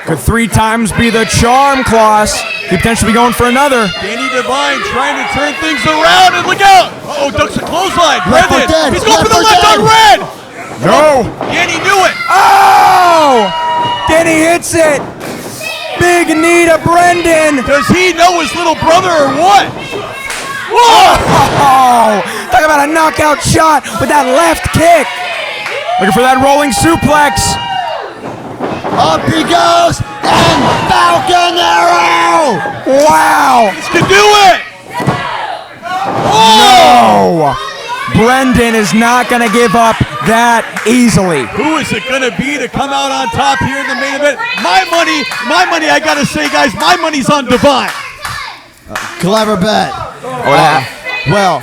Could 3 times be the charm, Klaus. He potentially be going for another. Danny Devine trying to turn things around, and look out! Uh-oh, ducks a clothesline. Brendan, he's going for the left on red! No! Danny knew it! Oh! Danny hits it! Big knee to Brendan! Does he know his little brother or what? Whoa! Talk about a knockout shot with that left kick! Looking for that rolling suplex! Up he goes, and Falcon Arrow! Wow! This could do it! No! Brendan is not going to give up that easily. Who is it going to be to come out on top here in the main event? My money, I got to say, guys, my money's on Divine. Clever bet. Well,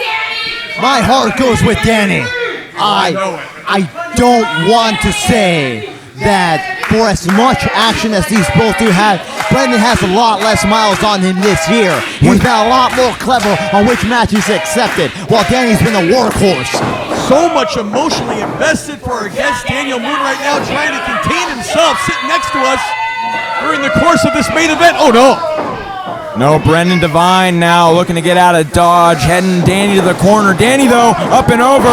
my heart goes with Danny. I don't want to say that for as much action as these both do have, Brendan has a lot less miles on him this year. He's been a lot more clever on which match he's accepted, while Danny's been a workhorse. So much emotionally invested for our guest Daniel Moon right now, trying to contain himself, sitting next to us during the course of this main event. Oh no! No, Brendan Divine now looking to get out of dodge, heading Danny to the corner. Danny, though, up and over.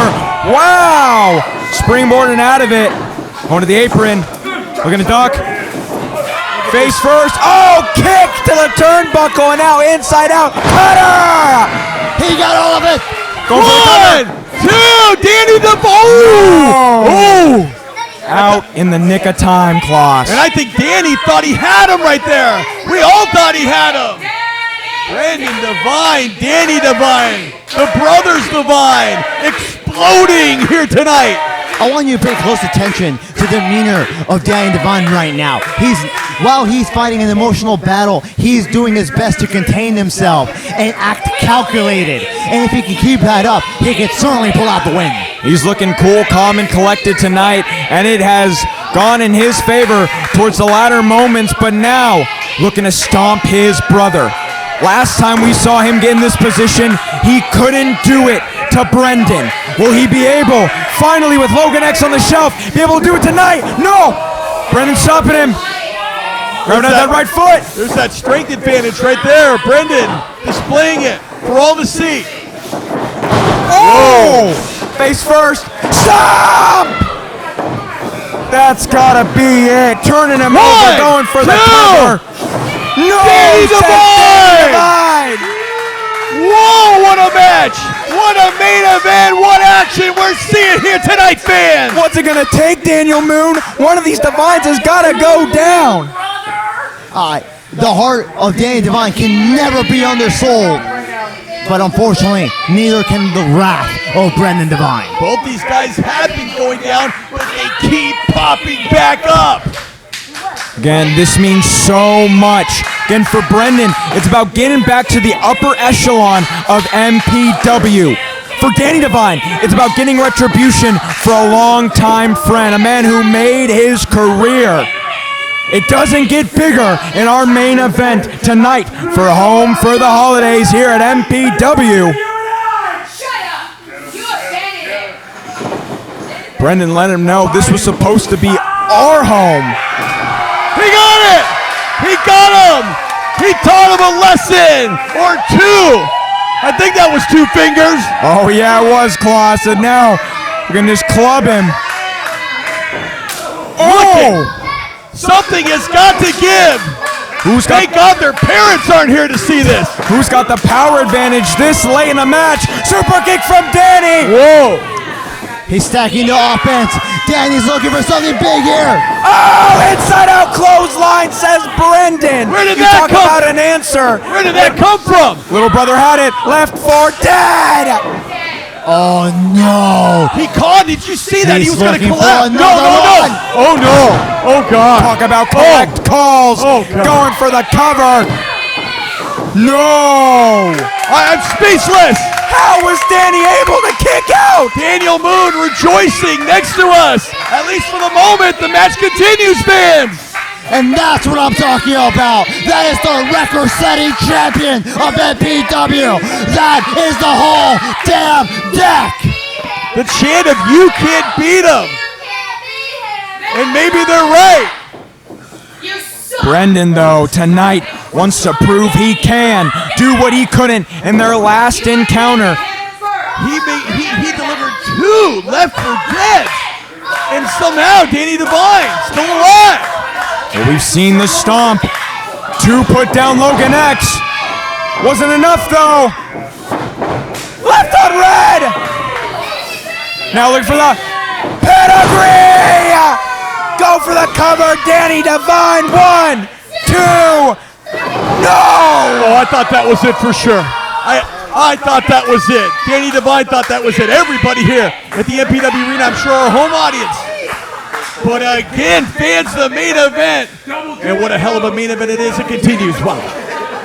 Wow! Springboarding out of it. Going to the apron. Looking to duck. Face first. Oh, kick to the turnbuckle, and now inside out. Cutter! He got all of it. Going for the cover. 2, Danny Divine! Oh! Out in the nick of time, Klaus. And I think Danny thought he had him right there. We all thought he had him. Brendan Divine, Danny Divine, the brothers Divine, exploding here tonight. I want you to pay close attention to the demeanor of Danny Divine right now. While he's fighting an emotional battle, he's doing his best to contain himself and act calculated. And if he can keep that up, he can certainly pull out the win. He's looking cool, calm, and collected tonight, and it has gone in his favor towards the latter moments, but now looking to stomp his brother. Last time we saw him get in this position, he couldn't do it to Brendan. Will he be able, finally with Logan X on the shelf, be able to do it tonight? No! Brendan stopping him. Grabbing at that right foot. There's that strength advantage right there. Brendan displaying it for all to see. Oh! Face first. Stop! That's gotta be it. Turning him over, going for the cover. No! Danny Divine! Whoa, what a match! What a main event! What action we're seeing here tonight, fans! What's it gonna take, Daniel Moon? One of these Divines has gotta go down. The heart of Danny Divine can never be undersold. But unfortunately, neither can the wrath of Brendan Divine. Both these guys have been going down, but they keep popping back up. Again, this means so much. Again, for Brendan, it's about getting back to the upper echelon of MPW. For Danny Divine, it's about getting retribution for a longtime friend, a man who made his career. It doesn't get bigger in our main event tonight for Home for the Holidays here at MPW. Brendan let him know this was supposed to be our home. He got it! He got him! He taught him a lesson! Or 2! I think that was 2 fingers. Oh yeah, it was, Klaus. And now we're gonna just club him. Oh! Something has got to give. Thank God their parents aren't here to see this. Who's got the power advantage this late in the match? Super kick from Danny. Whoa. He's stacking the offense. Danny's looking for something big here. Oh, inside out clothesline, says Brendan. Where did that come about an answer. Where did that come from? Little brother had it. Left for dead. Oh no! He caught. Did you see that? He was going to collapse. No! Oh no! Oh God! Talk about correct calls. Oh God! Going for the cover. No! I'm speechless. How was Danny able to kick out? Daniel Moon rejoicing next to us. At least for the moment, the match continues, fans. And that's what I'm talking about. That is the record-setting champion of MPW. That is the whole damn deck. The chant of "You can't beat him," and maybe they're right. Brendan, though, tonight wants to prove he can do what he couldn't in their last encounter. He delivered 2 left for dead, and somehow Danny Divine still alive. Well, we've seen the stomp. 2 put down Logan X. Wasn't enough, though. Left on red. Now look for the pedigree. Go for the cover. Danny Divine. 1, 2. No. Oh, I thought that was it for sure. I thought that was it. Danny Devine thought that was it. Everybody here at the MPW Arena, I'm sure our home audience. But again, fans, the main event. And what a hell of a main event it is. It continues. Wow.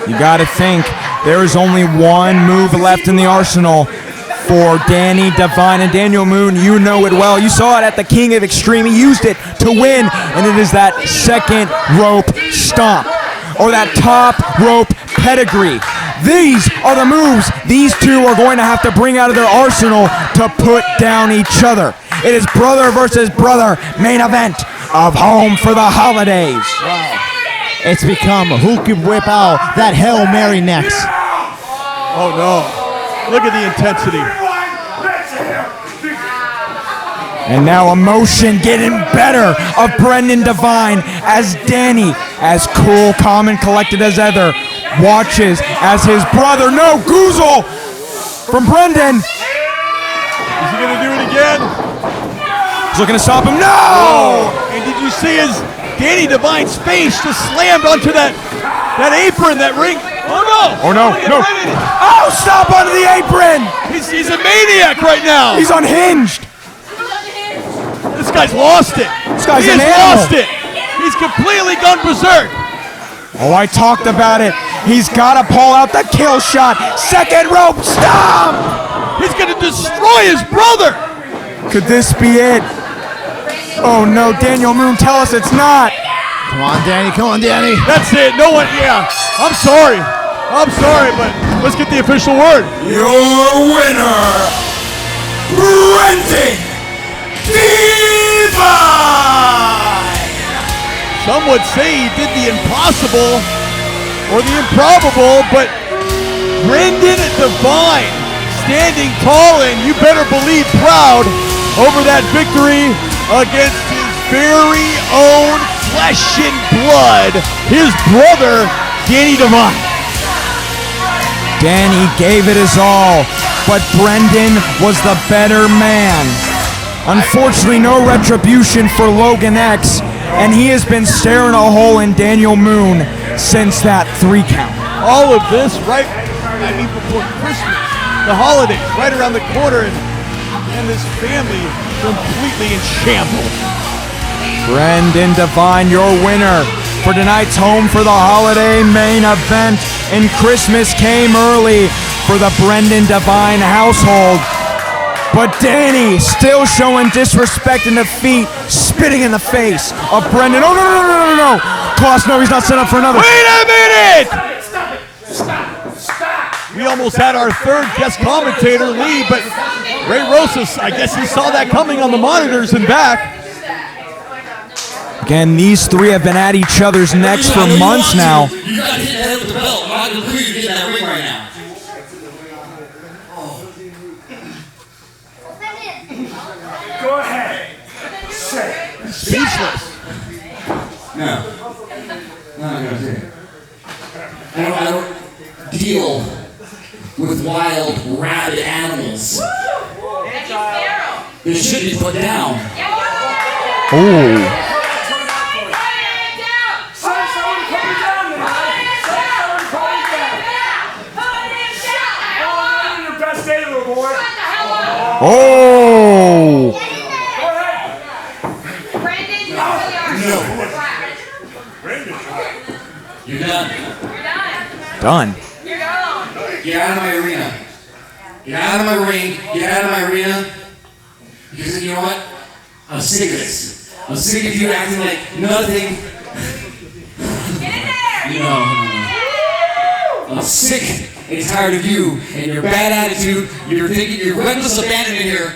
You got to think there is only one move left in the arsenal for Danny Devine. And Daniel Moon, you know it well. You saw it at the King of Extreme. He used it to win, and it is that second rope stomp or that top rope pedigree. These are the moves these two are going to have to bring out of their arsenal to put down each other. It is brother versus brother main event of Home for the Holidays. Wow. It's become who can whip out that Hail Mary next. Oh no. Look at the intensity. And now emotion getting better of Brendan Devine as Danny, as cool, calm, and collected as ever, watches as his brother, no, Goozle from Brendan. Is he going to do it again? He's looking to stop him. No! And did you see his Danny Devine's face just slammed onto that apron, that ring? Oh no! Oh no, no. Oh, stop onto the apron! He's a maniac right now. He's unhinged. This guy's lost it. This guy's he an has animal. lost it. He's completely gone berserk. Oh, I talked about it. He's got to pull out the kill shot. Second rope stomp! He's going to destroy his brother. Could this be it? Oh no, Daniel Moon, tell us it's not. Come on, Danny. Come on, Danny. That's it. No one, yeah. I'm sorry, but let's get the official word. Your winner, Brendan Devine! Some would say he did the impossible or the improbable, but Brendan Devine standing tall and you better believe proud over that victory against his very own flesh and blood, his brother, Danny Devine. Danny gave it his all, but Brendan was the better man. Unfortunately, no retribution for Logan X, and he has been staring a hole in Daniel Moon since that 3 count. All of this before Christmas, the holidays, right around the corner, and this family completely in shambles. Brendan Devine, your winner for tonight's Home for the Holiday main event, and Christmas came early for the Brendan Devine household. But Danny still showing disrespect and defeat, spitting in the face of Brendan. Oh, no. Klaus, no, he's not set up for another. Wait a minute! Stop! We almost had our third guest commentator leave, but Ray Rosas, I guess he saw that coming on the monitors and back. Again, these three have been at each other's necks for months now. You got to hit the head with the belt. I'm not going to clear you to get in that ring right now. Go ahead. Say it. Speechless. No. No, I'm going to say it. I don't deal with wild, rabid animals. They should be put down. Oh. Oh! You're done. Done. Get out of my arena. Get out of my ring. Get out of my arena. Because you know what? I'm sick of this. I'm sick of you acting like nothing. Get in there! No. I'm sick and tired of you and your bad attitude. You're thinking you're reckless abandonment here.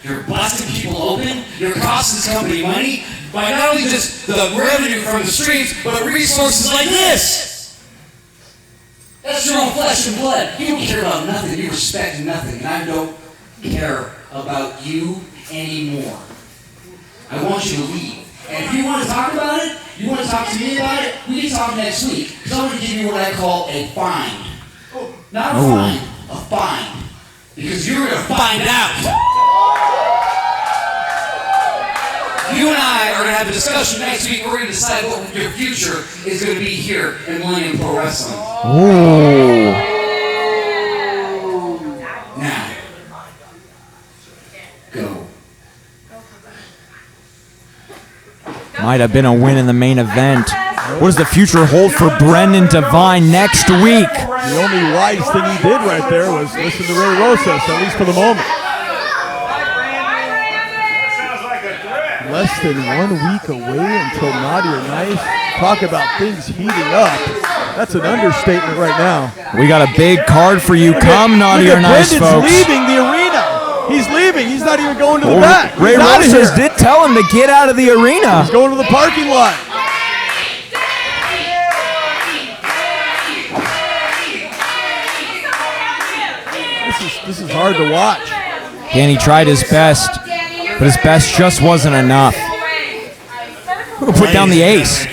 You're busting people open. You're costing this company money by not only just the revenue from the streams, but resources like this. That's your own flesh and blood. You don't care about nothing. You respect nothing. And I don't care about you anymore. I want you to leave. And if you want to talk about it, you want to talk to me about it, we can talk next week. Because I'm going to give you what I call a fine. Not a fine, a fine. Because you're going to find out. You and I are going to have a discussion next week. We're going to decide what your future is going to be here in Millennium Pro Wrestling. Oh. Might have been a win in the main event. What does the future hold for Brendan Devine next week? The only wise thing he did right there was listen to Ray Rosas, at least for the moment. Less than 1 week away until Naughty or Nice. Talk about things heating up. That's an understatement right now. We got a big card for you. Come, Naughty or Nice, Brendan's folks. leaving the arena. He's leaving. He's not even going to the back. Ray He's outta Rosas here. did tell him to get out of the arena. He's going to the parking lot. This is hard to watch. Danny tried his best, but his best just wasn't enough. Who put down the ace?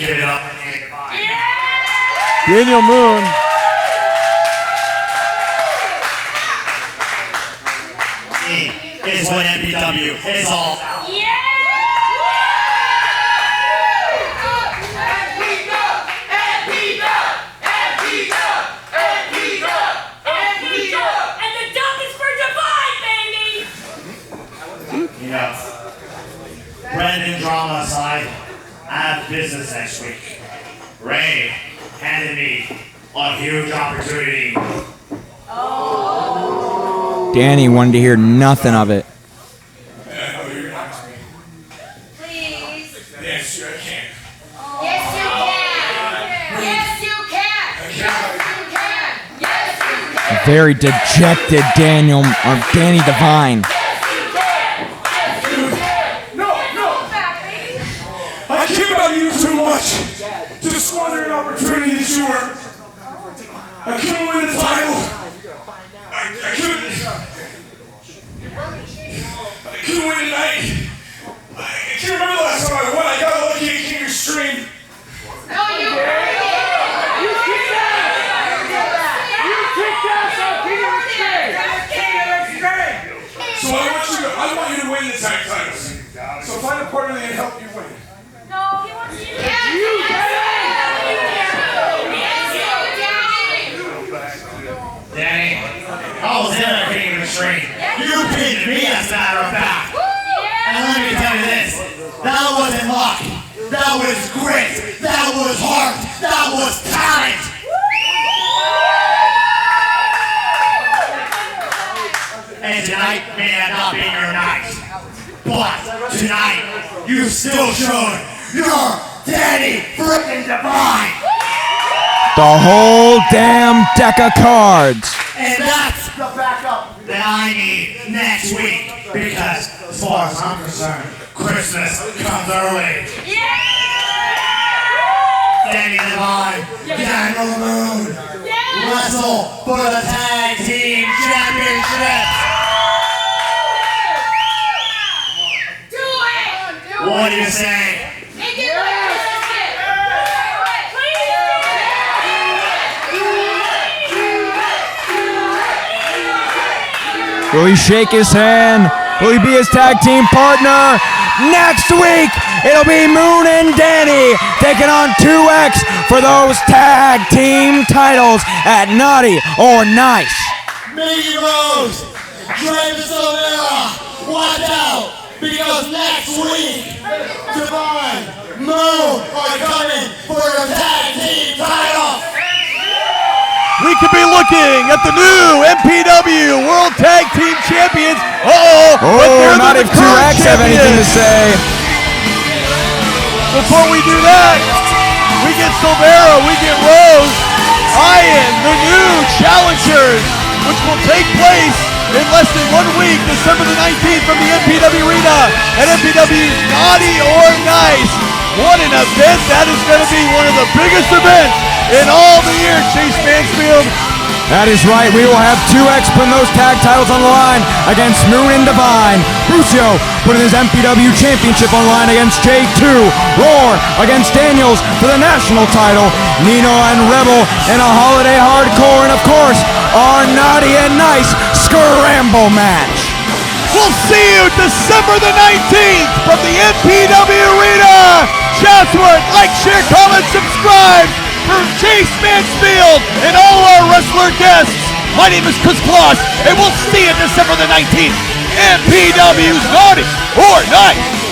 Daniel Moon. Is what MPW is all about. You know, Brendan drama aside, I have business next week. Ray handed me a huge opportunity. Danny wanted to hear nothing of it. Yes, sure I can. Yes, you can. Yes, you can. Very dejected Danny Devine. I care about you too much to squander an opportunity that you were. I couldn't win the title. I couldn't win tonight. I can't remember the last time I won. I got lucky at King Extreme. No, you kicked So I want you to win the tag titles. So find a partner that can help you win. No, he wants you to Danny, I was in at King Extreme. You pinned me as a matter of fact. And let me tell you this, that wasn't luck. That was grit. That was heart. That was talent. And tonight may have not been your night. But tonight, you still showed your Danny freaking Devine. The whole damn deck of cards. And that's the backup that I need next week. Because as far as I'm concerned, Christmas comes early. Danny Devine, Daniel Moon, wrestle for the Tag Team Championship. What do you say? Will he shake his hand? Will he be his tag team partner? Next week, it'll be Moon and Danny taking on 2X for those tag team titles at Naughty or Nice. Miggy Rose, Travis Olvera, watch out, because next week, Devine, Moon are coming for your tag team title. We could be looking at the new MPW World Tag Team Champions. Not if 2X have anything to say. Before we do that, we get Silvera, we get Rose, Ian, the new challengers, which will take place in less than 1 week, December the 19th from the MPW Arena at MPW's Naughty or Nice. What an event. That is going to be one of the biggest events in all the year, Chase Mansfield. That is right. We will have 2X putting those tag titles on the line against Moon and Devine. Brucio putting his MPW championship on the line against J2. Roar against Daniels for the national title. Nino and Rebel in a holiday hardcore. And of course, our Naughty and Nice scramble match. We'll see you December the 19th from the MPW Arena. Chatsworth, like, share, comment, subscribe. For Chase Mansfield and all our wrestler guests, my name is Chris Kloss, and we'll see you December the 19th. MPW's Naughty or Nice.